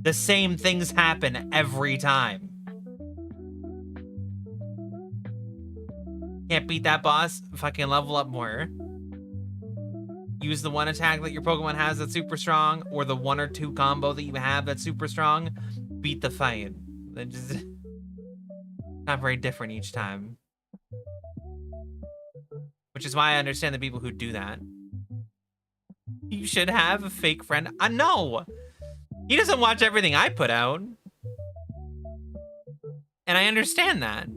S1: The same things happen every time. Can't beat that boss? Fucking level up more. Use the one attack that your Pokemon has that's super strong, or the 1 or 2 combo that you have that's super strong. Beat the fight. Just not very different each time. Which is why I understand the people who do that. You should have a fake friend. No! He doesn't watch everything I put out. And I understand that.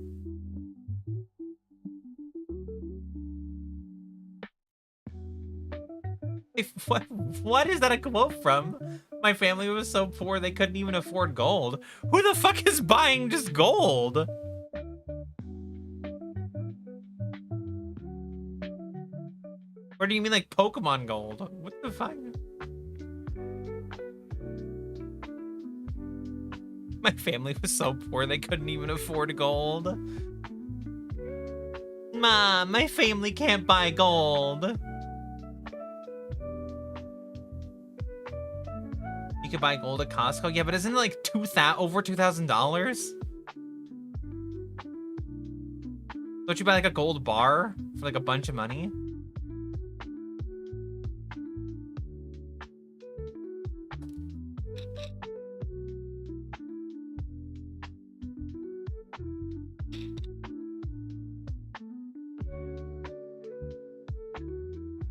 S1: What is that a quote from? My family was so poor they couldn't even afford gold. Who the fuck is buying just gold? Or do you mean like Pokemon gold? What the fuck? My family was so poor they couldn't even afford gold. Mom, my family can't buy gold. You could buy gold at Costco? Yeah, but isn't it like over $2,000? Don't you buy like a gold bar for like a bunch of money?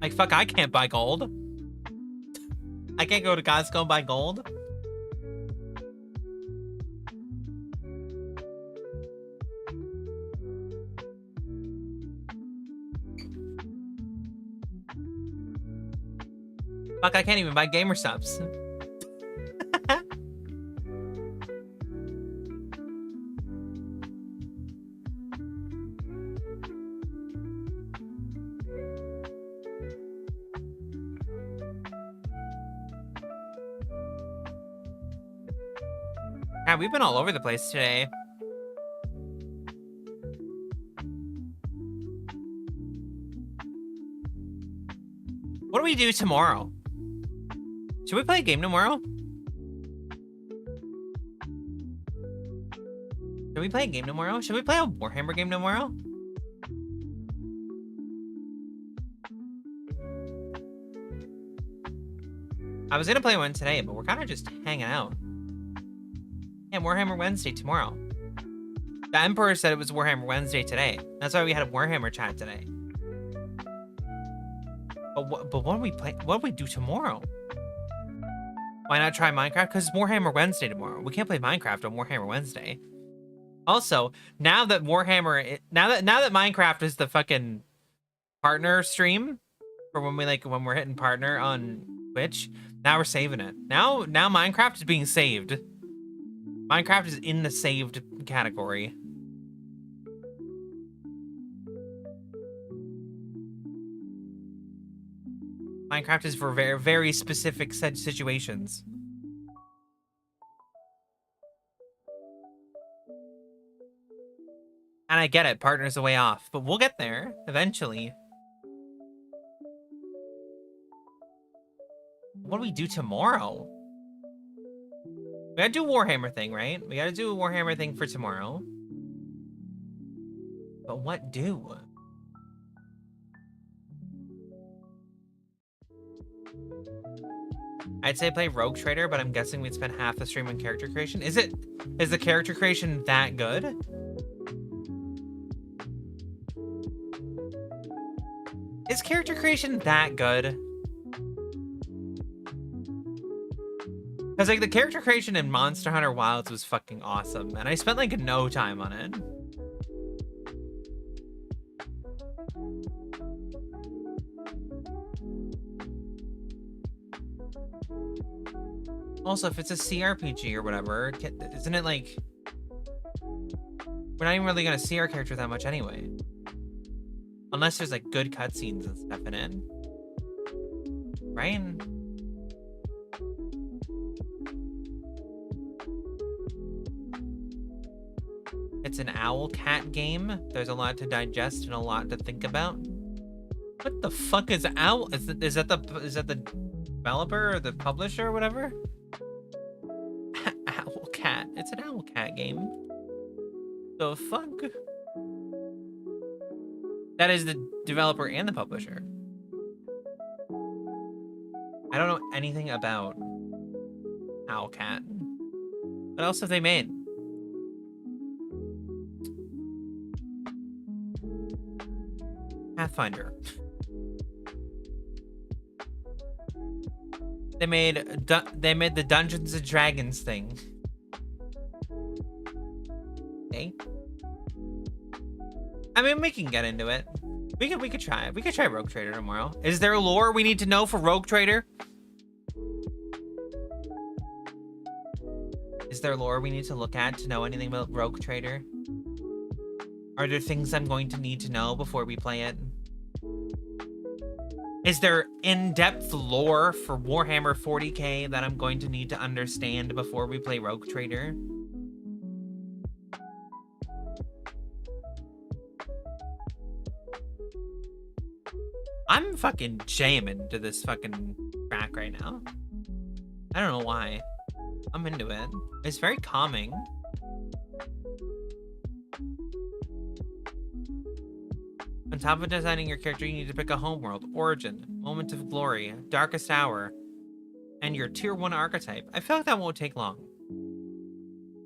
S1: Like, fuck, I can't buy gold. I can't go to Costco and buy gold. Fuck, I can't even buy gamer subs. Yeah, we've been all over the place today. What do we do tomorrow? Should we play a game tomorrow? Should we play a game tomorrow? Should we play a Warhammer game tomorrow? I was gonna play one today, but we're kind of just hanging out. Yeah, Warhammer Wednesday tomorrow. The Emperor said it was Warhammer Wednesday today. That's why we had a Warhammer chat today. But what do we play? What do we do tomorrow? Why not try Minecraft? Because it's Warhammer Wednesday tomorrow. We can't play Minecraft on Warhammer Wednesday. Also, now that Minecraft is the fucking partner stream for when we're hitting partner on Twitch, now we're saving it. Now Minecraft is being saved. Minecraft is in the saved category. Minecraft is for very, very specific situations. And I get it, partner's a way off, but we'll get there eventually. What do we do tomorrow? We gotta do a Warhammer thing, right? We gotta do a Warhammer thing for tomorrow. But what do? I'd say play Rogue Trader, but I'm guessing we'd spend half the stream on character creation. Is the character creation that good? Is character creation that good? Because like the character creation in Monster Hunter Wilds was fucking awesome, and I spent like no time on it. Also, if it's a CRPG or whatever, isn't it like... We're not even really gonna see our character that much anyway. Unless there's like good cutscenes and stuff in it. Right? It's an owl cat game. There's a lot to digest and a lot to think about. What the fuck is owl? Is that the developer or the publisher or whatever? Owl cat. It's an owl cat game. The fuck? That is the developer and the publisher. I don't know anything about Owlcat. What else have they made? Pathfinder. They made the Dungeons and Dragons thing. Okay. I mean, we can get into it. We could try it. We could try Rogue Trader tomorrow. Is there lore we need to know for Rogue Trader? Is there lore we need to look at to know anything about Rogue Trader? Are there things I'm going to need to know before we play it? Is there in-depth lore for Warhammer 40k that I'm going to need to understand before we play Rogue Trader? I'm fucking jamming to this fucking track right now. I don't know why. I'm into it. It's very calming. On top of designing your character, you need to pick a homeworld, origin, moment of glory, darkest hour, and your tier 1 archetype. I feel like that won't take long.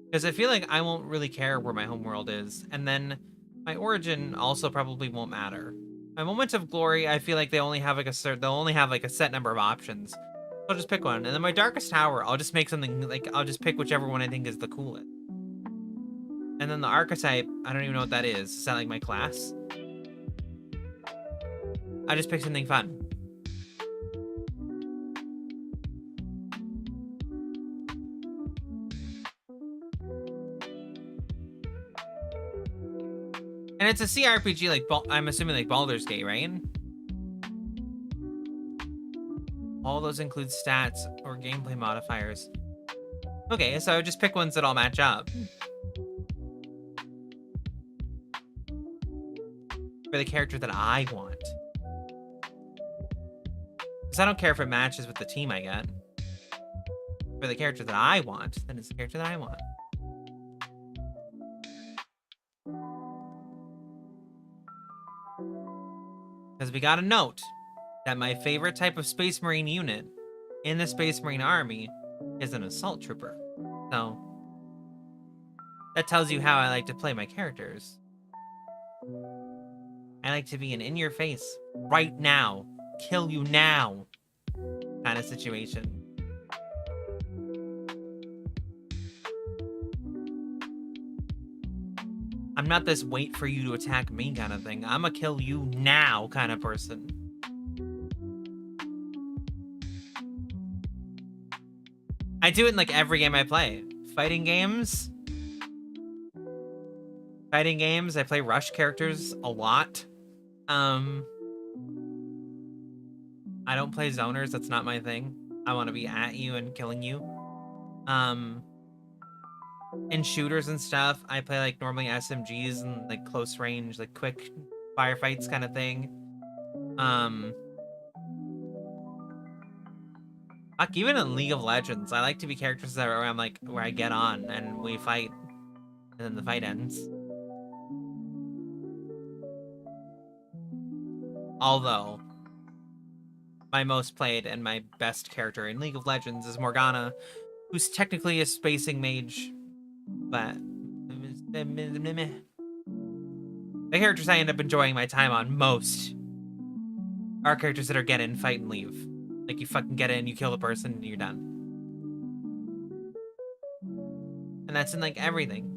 S1: Because I feel like I won't really care where my homeworld is, and then my origin also probably won't matter. My moments of glory, I feel like they only have like they'll only have like a set number of options. I'll just pick one. And then my darkest hour, I'll just make something like, I'll just pick whichever one I think is the coolest. And then the archetype, I don't even know what that is. Is that like my class? I just pick something fun. And it's a CRPG, like, I'm assuming like Baldur's Gate, right? All those include stats or gameplay modifiers. Okay, so I would just pick ones that all match up. For the character that I want. Because I don't care if it matches with the team I get. For the character that I want, then it's the character that I want. Because we got a note that my favorite type of Space Marine unit in the Space Marine Army is an Assault Trooper. So, that tells you how I like to play my characters. I like to be an in-your-face, right now, kill you now kind of situation. I'm not this wait for you to attack me kind of thing. I'm a kill you now kind of person. I do it in like every game I play. Fighting games, I play rush characters a lot. I don't play zoners, that's not my thing. I want to be at you and killing you. In shooters and stuff, I play like normally SMGs and like close range, like quick firefights kind of thing. Like even in League of Legends, I like to be characters that are where I get on and we fight, and then the fight ends. Although, my most played and my best character in League of Legends is Morgana, who's technically a spacing mage, but the characters I end up enjoying my time on most are characters that are get in, fight, and leave. Like, you fucking get in, you kill the person, and you're done. And that's in, like, everything.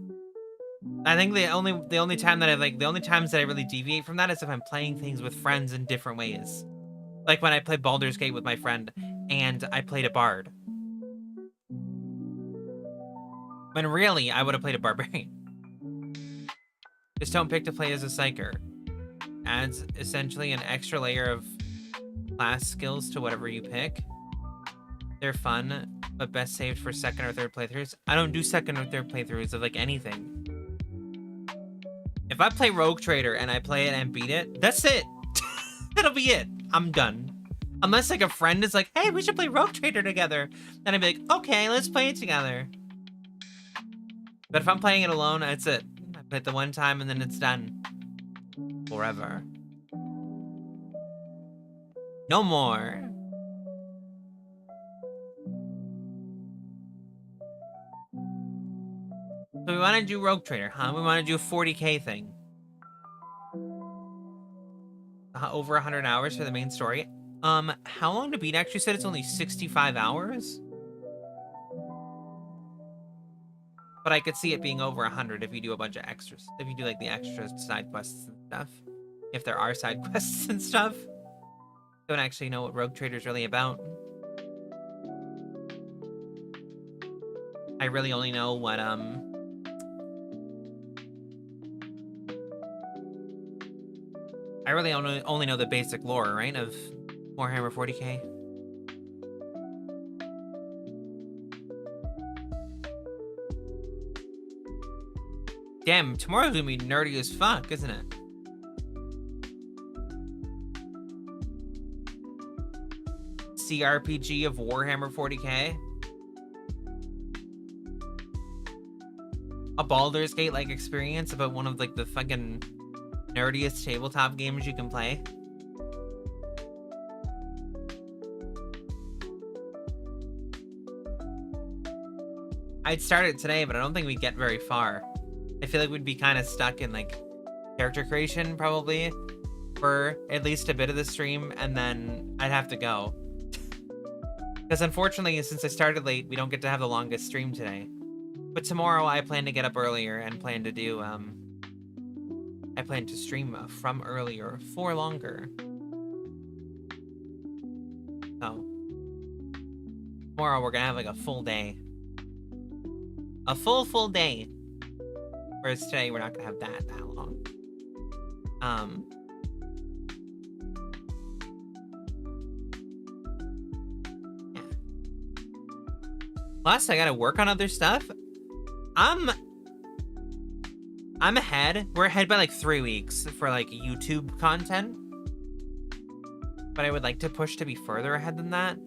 S1: I think the only time that the only times that I really deviate from that is if I'm playing things with friends in different ways. Like when I played Baldur's Gate with my friend, and I played a bard. When really, I would have played a barbarian. Just don't pick to play as a psyker. Adds essentially an extra layer of class skills to whatever you pick. They're fun, but best saved for second or third playthroughs. I don't do second or third playthroughs of like anything. If I play Rogue Trader and I play it and beat it, that's it. That'll be it. I'm done. Unless like a friend is like, hey, we should play Rogue Trader together. Then I'd be like, okay, let's play it together. But if I'm playing it alone, that's it. I play it the one time and then it's done. Forever. No more. So we want to do Rogue Trader, huh? We want to do a 40k thing. Over 100 hours for the main story. How long to beat? Actually said it's only 65 hours. But I could see it being over 100 if you do a bunch of extras. If you do like the extra side quests and stuff. If there are side quests and stuff. Don't actually know what Rogue Trader is really about. I really only know what I really only know the basic lore, right, of Warhammer 40k. Damn, tomorrow's gonna be nerdy as fuck, isn't it? CRPG of Warhammer 40k. A Baldur's Gate-like experience about one of like the fucking nerdiest tabletop games you can play. I'd start it today, but I don't think we'd get very far. I feel like we'd be kind of stuck in like character creation, probably. for at least a bit of the stream, and then I'd have to go. Because unfortunately, since I started late, we don't get to have the longest stream today. But tomorrow I plan to get up earlier and plan to do, I plan to stream from earlier for longer. So, tomorrow we're gonna have like a full day. A full day. Whereas today we're not gonna have that long. Yeah. Plus, I gotta work on other stuff. I'm ahead. We're ahead by like 3 weeks for like YouTube content. But I would like to push to be further ahead than that.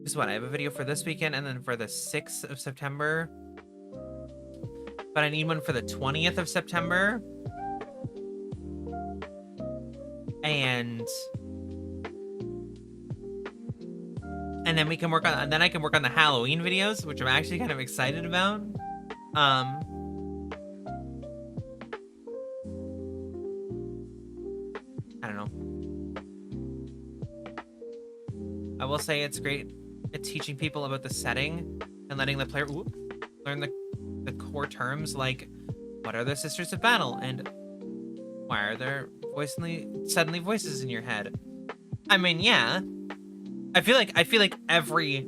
S1: Is what I have a video for this weekend and then for the 6th of September. But I need one for the 20th of September. And then we can work on, and then I can work on the Halloween videos, which I'm actually kind of excited about. I don't know. I will say it's great at teaching people about the setting and letting the player learn the core terms, like what are the Sisters of Battle and why are there suddenly voices in your head. I mean, yeah. I feel like every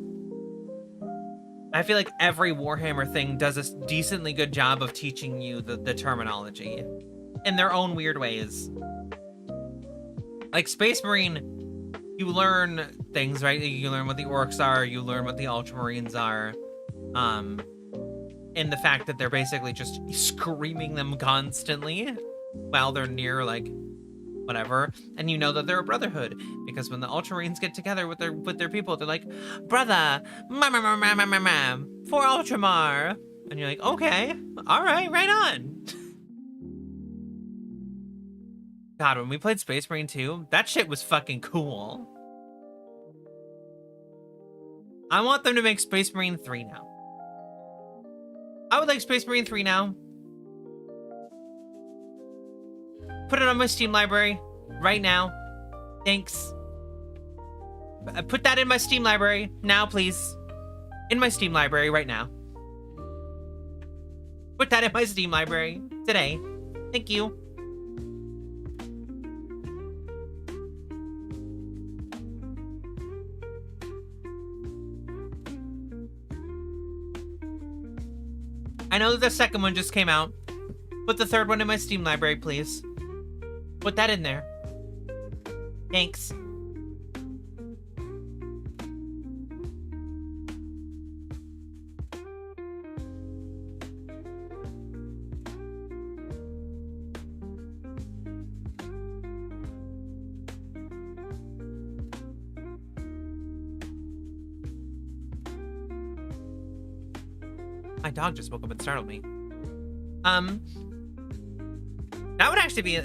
S1: Warhammer thing does a decently good job of teaching you the terminology in their own weird ways. Like Space Marine, you learn things, right? You learn what the orcs are, you learn what the Ultramarines are. In the fact that they're basically just screaming them constantly while they're near, like, whatever, and you know that they're a brotherhood because when the Ultramarines get together with their people, they're like, brother, for Ultramar, and you're like, okay, all right, right on. God, when we played Space Marine 2, that shit was fucking cool. I want them to make Space Marine 3 now. I would like Space Marine 3 now. Put it on my Steam library right now. Thanks. Put that in my Steam library now, please. In my Steam library right now. Put that in my Steam library today. Thank you. I know that the second one just came out. Put the third one in my Steam library, please. Put that in there. Thanks. My dog just woke up and startled me. That would actually be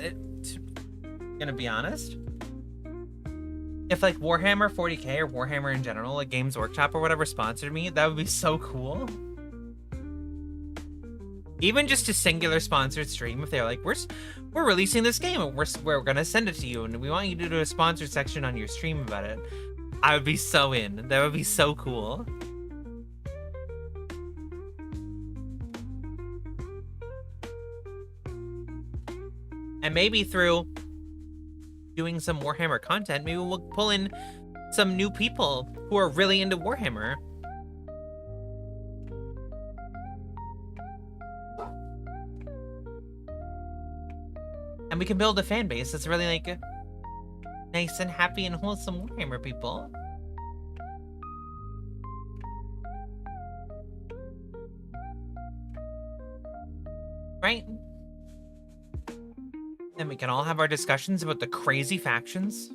S1: gonna be honest. If like Warhammer 40k or Warhammer in general, like Games Workshop or whatever sponsored me, that would be so cool. Even just a singular sponsored stream, if they're like, we're releasing this game and we're gonna send it to you and we want you to do a sponsored section on your stream about it. I would be so in. That would be so cool. And maybe through doing some Warhammer content, maybe we'll pull in some new people who are really into Warhammer. And we can build a fan base that's really like nice and happy and wholesome Warhammer people. Right? Then we can all have our discussions about the crazy factions.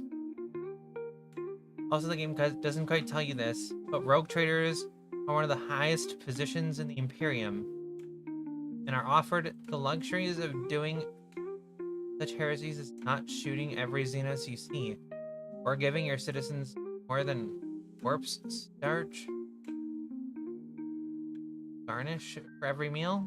S1: Also, the game doesn't quite tell you this, but rogue traders are one of the highest positions in the Imperium and are offered the luxuries of doing such heresies as not shooting every Xenos you see, or giving your citizens more than corpse starch garnish for every meal.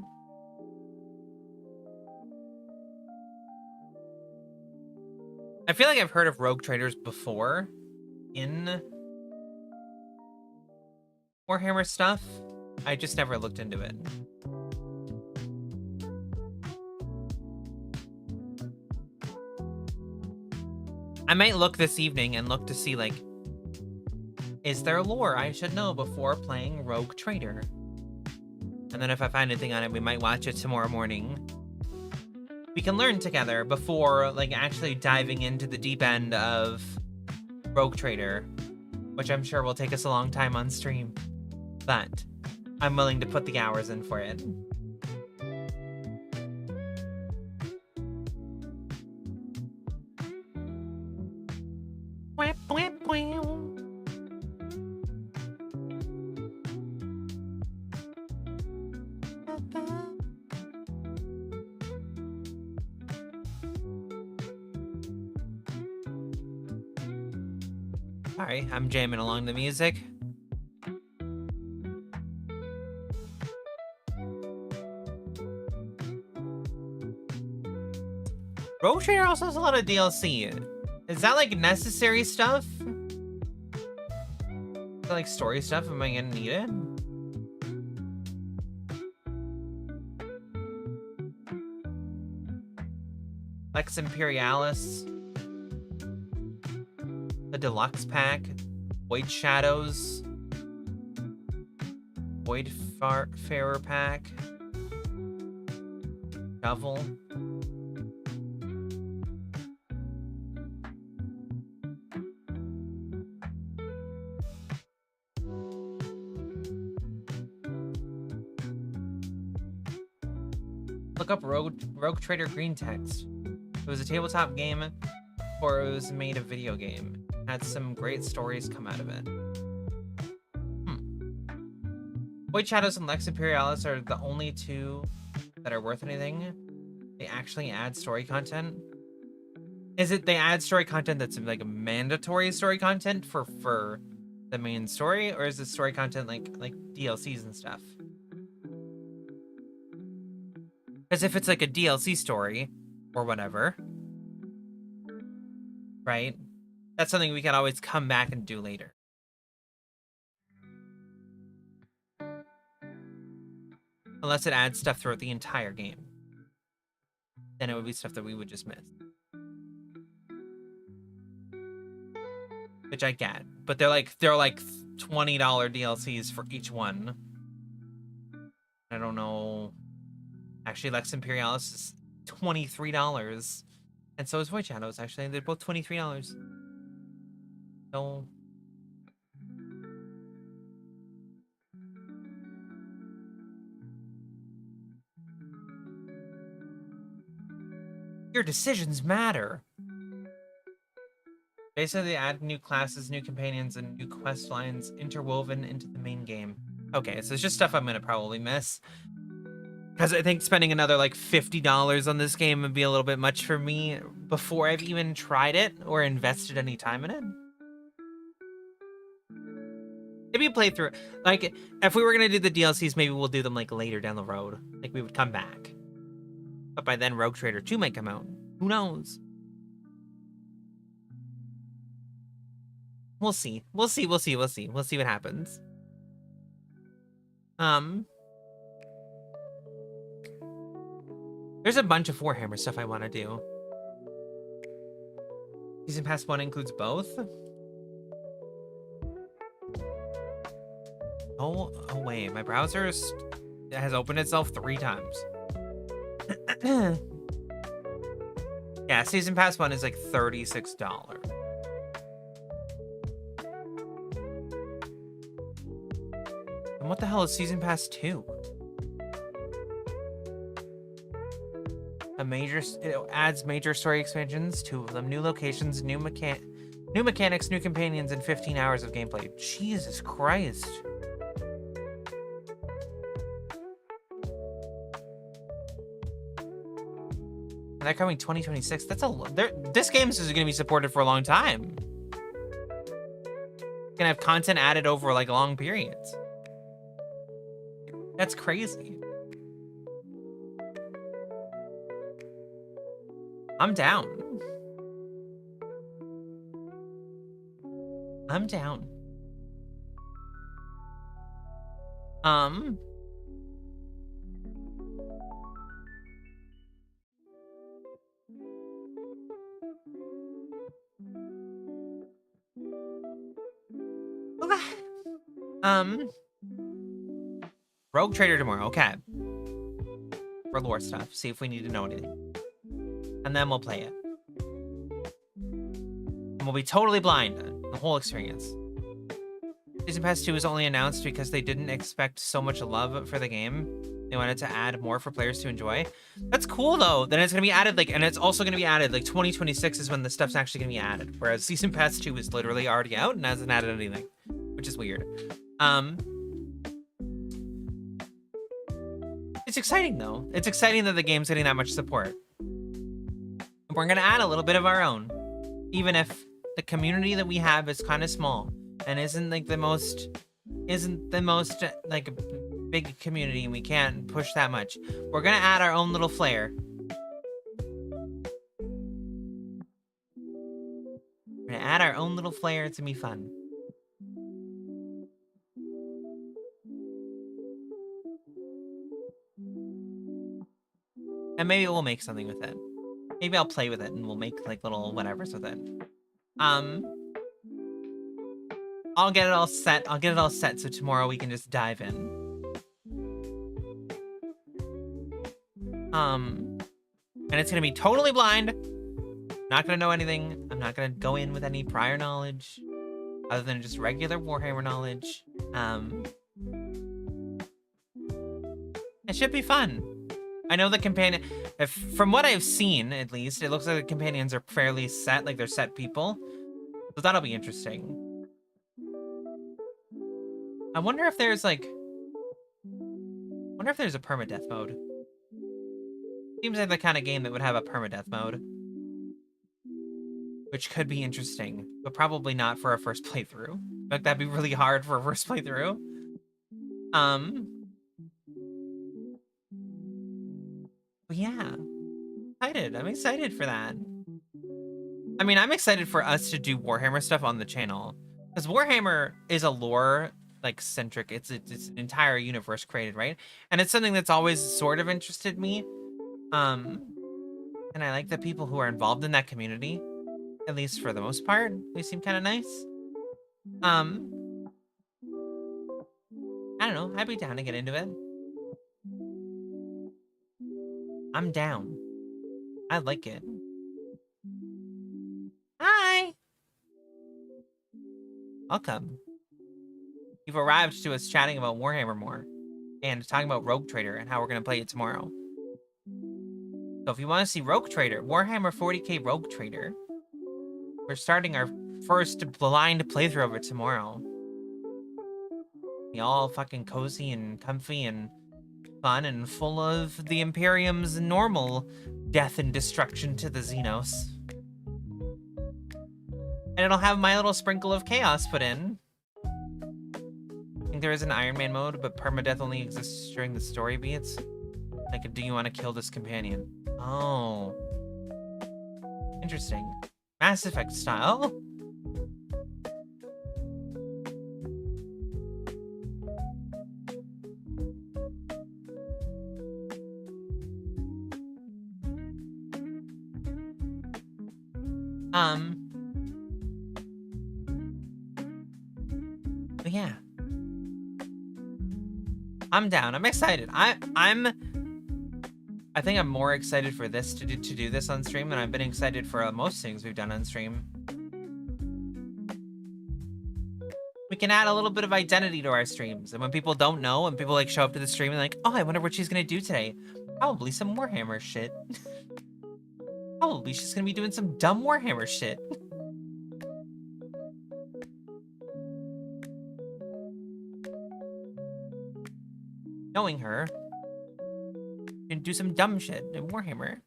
S1: I feel like I've heard of rogue traders before in Warhammer stuff. I just never looked into it. I might look this evening and look to see, like, is there lore I should know before playing Rogue Trader? And then if I find anything on it, we might watch it tomorrow morning. We can learn together before, like, actually diving into the deep end of Rogue Trader, which I'm sure will take us a long time on stream. But I'm willing to put the hours in for it. Sorry, I'm jamming along the music. Rogue Trader also has a lot of DLC. Is that like necessary stuff? Is that like story stuff? Am I gonna need it? Lex Imperialis. The Deluxe Pack. Void Shadows. Void Farer Pack. Shovel. Look up Rogue Trader Green Text. It was a tabletop game before it was made a video game. Had some great stories come out of it. Void Shadows and Lex Imperialis are the only two that are worth anything. They actually add story content. Is it they add story content that's like a mandatory story content for the main story, or is it story content like DLCs and stuff? Because if it's like a DLC story or whatever, right? That's something we can always come back and do later. Unless it adds stuff throughout the entire game. Then it would be stuff that we would just miss. Which I get. But they're like $20 DLCs for each one. I don't know. Actually, Lex Imperialis is $23. And so is Void Shadows, actually. They're both $23. So... your decisions matter. Basically, they add new classes, new companions, and new quest lines interwoven into the main game. Okay, so it's just stuff I'm gonna probably miss. Because I think spending another like $50 on this game would be a little bit much for me before I've even tried it or invested any time in it. Maybe playthrough. Like, if we were gonna do the DLCs, maybe we'll do them like later down the road. Like, we would come back. But by then, Rogue Trader 2 might come out. Who knows? We'll see. We'll see what happens. There's a bunch of Warhammer stuff I want to do. Season Pass 1 includes both? Oh wait, my browser has opened itself 3 times. Yeah, Season Pass 1 is like $36. And what the hell is Season Pass 2? It adds major story expansions, 2 of them, new locations, new mechanics, new companions, and 15 hours of gameplay. Jesus Christ. They're coming 2026. That's this game is going to be supported for a long time. Gonna have content added over like long periods. That's crazy. I'm down. I'm down. Okay. Rogue Trader tomorrow. Okay. For lore stuff. See if we need to know anything. And then we'll play it. And we'll be totally blind the whole experience. Season Pass 2 was only announced because they didn't expect so much love for the game. They wanted to add more for players to enjoy. That's cool though. Then it's gonna be added and it's also gonna be added 2026 is when the stuff's actually gonna be added. Whereas Season Pass 2 is literally already out and hasn't added anything, which is weird. It's exciting though. It's exciting that the game's getting that much support. We're gonna add a little bit of our own, even if the community that we have is kind of small and isn't the most big community, and we can't push that much. We're gonna add our own little flair. We're gonna add our own little flair. It's gonna be fun. And maybe we'll make something with it. Maybe I'll play with it and we'll make little whatevers with it. I'll get it all set. So tomorrow we can just dive in. And it's gonna be totally blind. Not gonna know anything. I'm not gonna go in with any prior knowledge other than just regular Warhammer knowledge. It should be fun. I know the companion, from what I've seen, at least, it looks like the companions are fairly set, they're set people. So that'll be interesting. I wonder if there's a permadeath mode. Seems like the kind of game that would have a permadeath mode. Which could be interesting, but probably not for a first playthrough. Like, that'd be really hard for a first playthrough. But yeah, I'm excited for that. I mean, I'm excited for us to do Warhammer stuff on the channel, because Warhammer is a lore centric. It's an entire universe created, right? And it's something that's always sort of interested me. And I like the people who are involved in that community, at least for the most part. They seem kind of nice. I don't know. I'd be down to get into it. I'm down. I like it. Hi! Welcome. You've arrived to us chatting about Warhammer more, and talking about Rogue Trader and how we're going to play it tomorrow. So if you want to see Rogue Trader, Warhammer 40k Rogue Trader, we're starting our first blind playthrough of it tomorrow. Be all fucking cozy and comfy and fun and full of the Imperium's normal death and destruction to the Xenos. And it'll have my little sprinkle of chaos put in. I think there is an Iron Man mode, but permadeath only exists during the story beats. Do you want to kill this companion? Oh. Interesting. Mass Effect style? But yeah. I'm down. I'm excited. I think I'm more excited for this to do this on stream than I've been excited for most things we've done on stream. We can add a little bit of identity to our streams, and when people don't know and people show up to the stream and oh, I wonder what she's gonna do today. Probably some Warhammer shit. Probably she's gonna be doing some dumb Warhammer shit. Knowing her, she can do some dumb shit in Warhammer.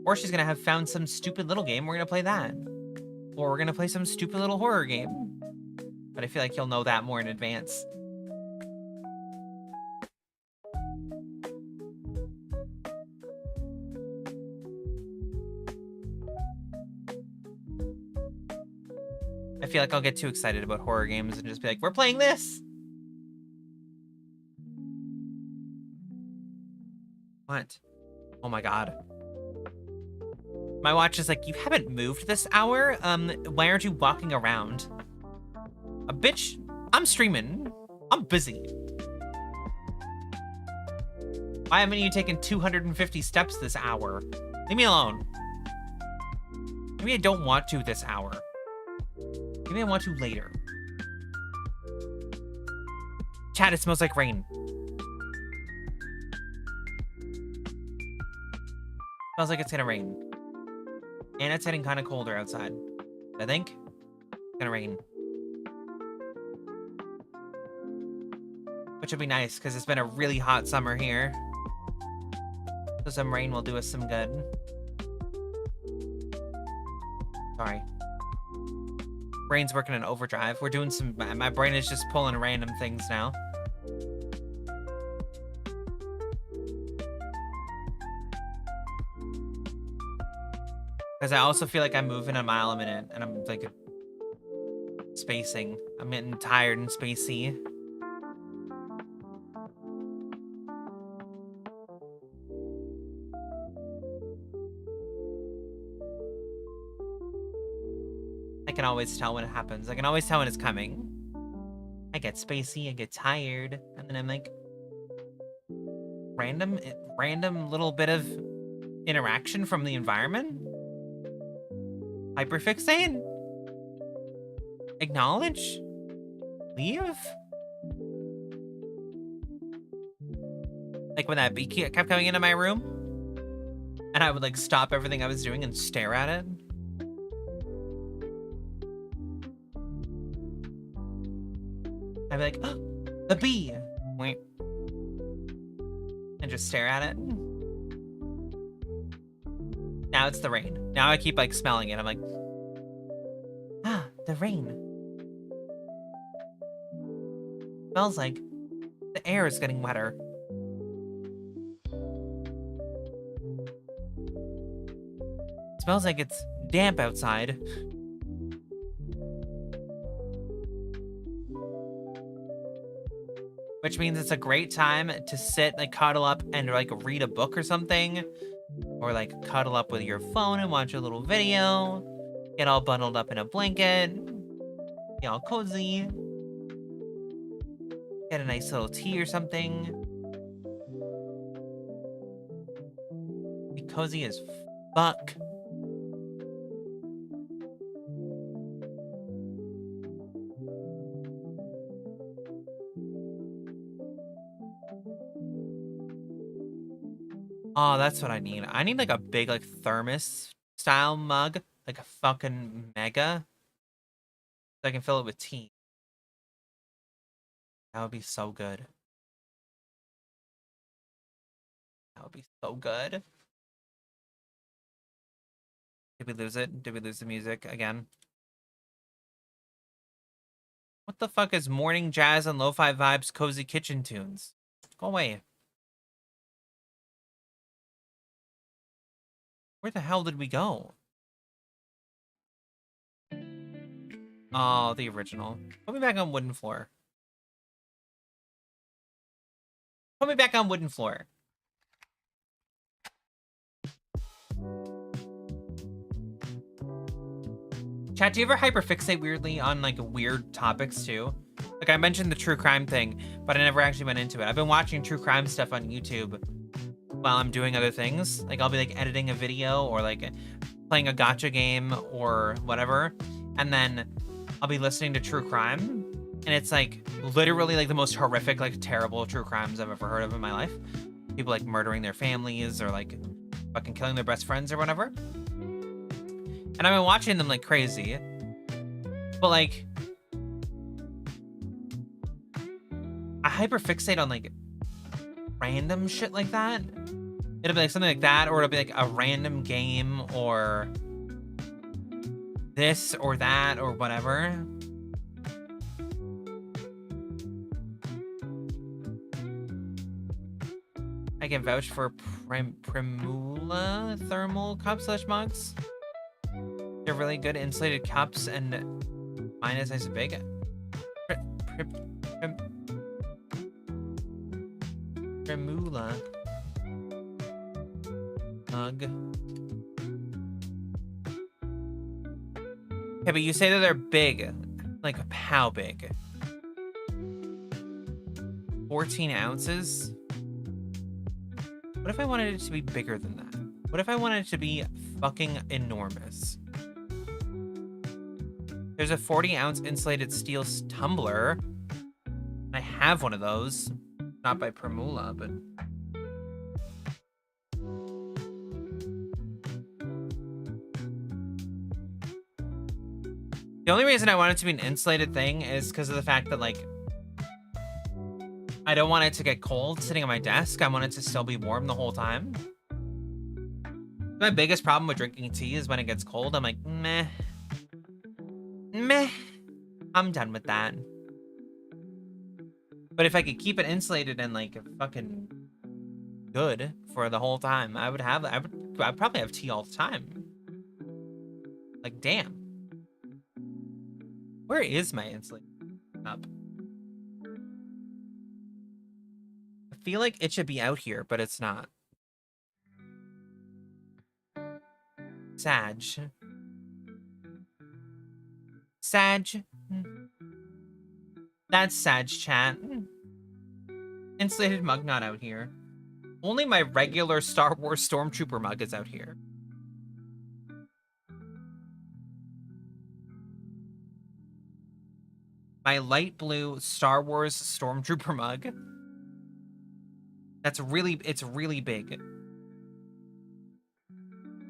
S1: Or she's gonna have found some stupid little game, we're gonna play that. Or we're gonna play some stupid little horror game. But I feel like you'll know that more in advance. I feel like I'll get too excited about horror games and just be like, we're playing this. What? Oh my god. My watch is like, you haven't moved this hour? Why aren't you walking around? A bitch, I'm streaming. I'm busy. Why haven't you taken 250 steps this hour? Leave me alone. Maybe I don't want to this hour. Maybe I want to later. Chat, it smells like rain. Smells like it's gonna rain. And it's getting kind of colder outside. I think it's gonna rain. Which would be nice, because it's been a really hot summer here. So some rain will do us some good. Sorry. Brain's working in overdrive. We're doing some... My brain is just pulling random things now. Because I also feel like I'm moving a mile a minute, and I'm like spacing. I'm getting tired and spacey. I can always tell when it happens. I can always tell when it's coming. I get spacey, I get tired, and then I'm like, random little bit of interaction from the environment. Hyperfixate. Acknowledge. Leave. Like when that bee kept coming into my room, and I would like stop everything I was doing and stare at it. I'd be like, oh, the bee! Wait. And just stare at it. Now it's the rain. Now I keep like smelling it. I'm like, ah, the rain. Smells like the air is getting wetter. Smells like it's damp outside. Which means it's a great time to sit, like, cuddle up and, like, read a book or something. Or, like, cuddle up with your phone and watch a little video. Get all bundled up in a blanket. Get all cozy. Get a nice little tea or something. Be cozy as fuck. Oh, that's what I need. I need like a big like thermos style mug, like a fucking mega, so I can fill it with tea. That would be so good. That would be so good. Did we lose it? Did we lose the music again? What the fuck is morning jazz and lo-fi vibes cozy kitchen tunes? Go away. Where the hell did we go? Oh, the original. Put me back on wooden floor. Put me back on wooden floor. Chat, do you ever hyperfixate weirdly on like weird topics too? Like I mentioned the true crime thing, but I never actually went into it. I've been watching true crime stuff on YouTube while I'm doing other things. Like I'll be like editing a video or like playing a gacha game or whatever. And then I'll be listening to true crime. And it's like literally like the most horrific, like terrible true crimes I've ever heard of in my life. People like murdering their families or like fucking killing their best friends or whatever. And I've been watching them like crazy. But like I hyperfixate on like random shit like that. It'll be like something like that, or it'll be like a random game or this or that or whatever. I can vouch for Primula thermal cups / mugs. They're really good insulated cups and Mine is nice and big. Tremula. Mug. Okay, but you say that they're big. Like, how big? 14 ounces? What if I wanted it to be bigger than that? What if I wanted it to be fucking enormous? There's a 40-ounce insulated steel tumbler. I have one of those. Not by Primula, but... The only reason I want it to be an insulated thing is because of the fact that, like, I don't want it to get cold sitting on my desk. I want it to still be warm the whole time. My biggest problem with drinking tea is when it gets cold, I'm like, meh. Meh. I'm done with that. But if I could keep it insulated and, like, fucking good for the whole time, I'd probably have tea all the time. Like, damn. Where is my insulated cup? I feel like it should be out here, but it's not. Sag. Sag. That's Sag chat. Insulated mug not out here. Only my regular Star Wars Stormtrooper mug is out here. My light blue Star Wars Stormtrooper mug. It's really big.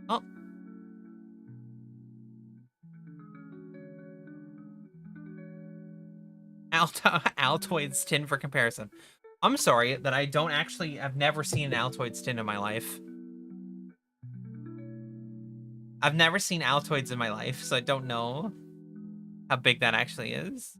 S1: Oh. Altoids tin for comparison. I'm sorry that I've never seen an Altoids tin in my life. I've never seen Altoids in my life, so I don't know how big that actually is.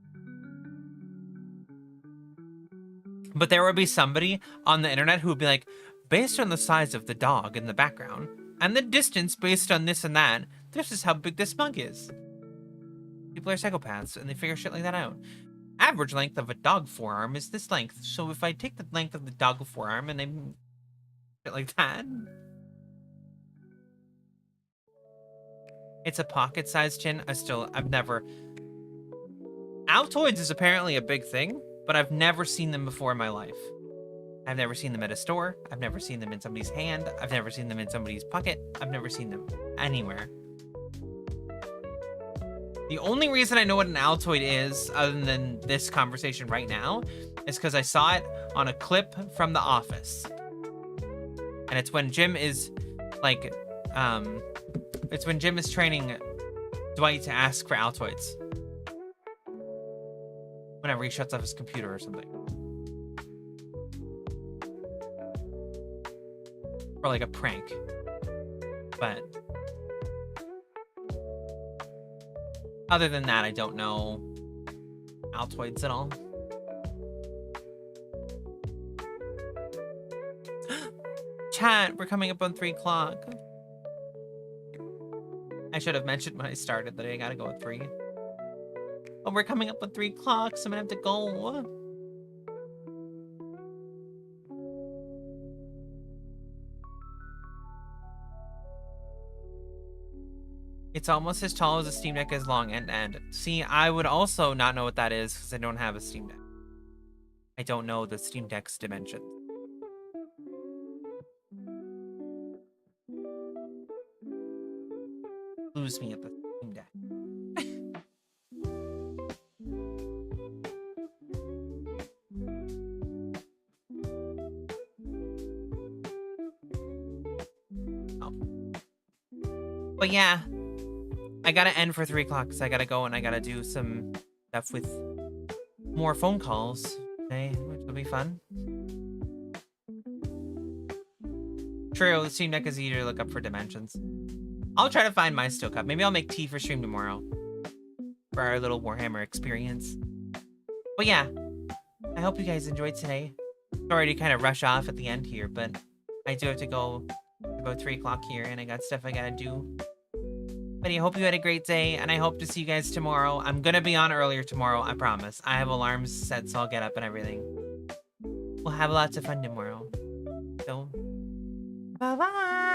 S1: But there would be somebody on the internet who would be like, based on the size of the dog in the background, and the distance based on this and that, this is how big this mug is. People are psychopaths, and they figure shit like that out. Average length of a dog forearm is this length, so if I take the length of the dog forearm and then shit like that. It's a pocket-sized tin. I've never... Altoids is apparently a big thing, but I've never seen them before in my life. I've never seen them at a store. I've never seen them in somebody's hand. I've never seen them in somebody's pocket. I've never seen them anywhere. The only reason I know what an Altoid is, other than this conversation right now, is because I saw it on a clip from The Office. And it's when Jim is, like, it's when Jim is training Dwight to ask for Altoids. Whenever he shuts off his computer or something. Or like a prank. But other than that, I don't know Altoids at all. Chat, we're coming up on 3 o'clock. I should have mentioned when I started that I gotta go at 3. But we're coming up at 3 o'clock, so I'm gonna have to go. It's almost as tall as a Steam Deck is long end to end. See, I would also not know what that is because I don't have a Steam Deck. I don't know the Steam Deck's dimensions. Lose me at the Steam Deck. But yeah, I gotta end for 3 o'clock because I gotta go and I gotta do some stuff with more phone calls today, which will be fun. True, the Steam Deck is easier to look up for dimensions. I'll try to find my steel cup. Maybe I'll make tea for stream tomorrow for our little Warhammer experience. But yeah, I hope you guys enjoyed today. Sorry to kind of rush off at the end here, but I do have to go about 3 o'clock here and I got stuff I gotta do. But I hope you had a great day, and I hope to see you guys tomorrow. I'm gonna be on earlier tomorrow, I promise. I have alarms set, so I'll get up and everything. We'll have lots of fun tomorrow. So, bye-bye!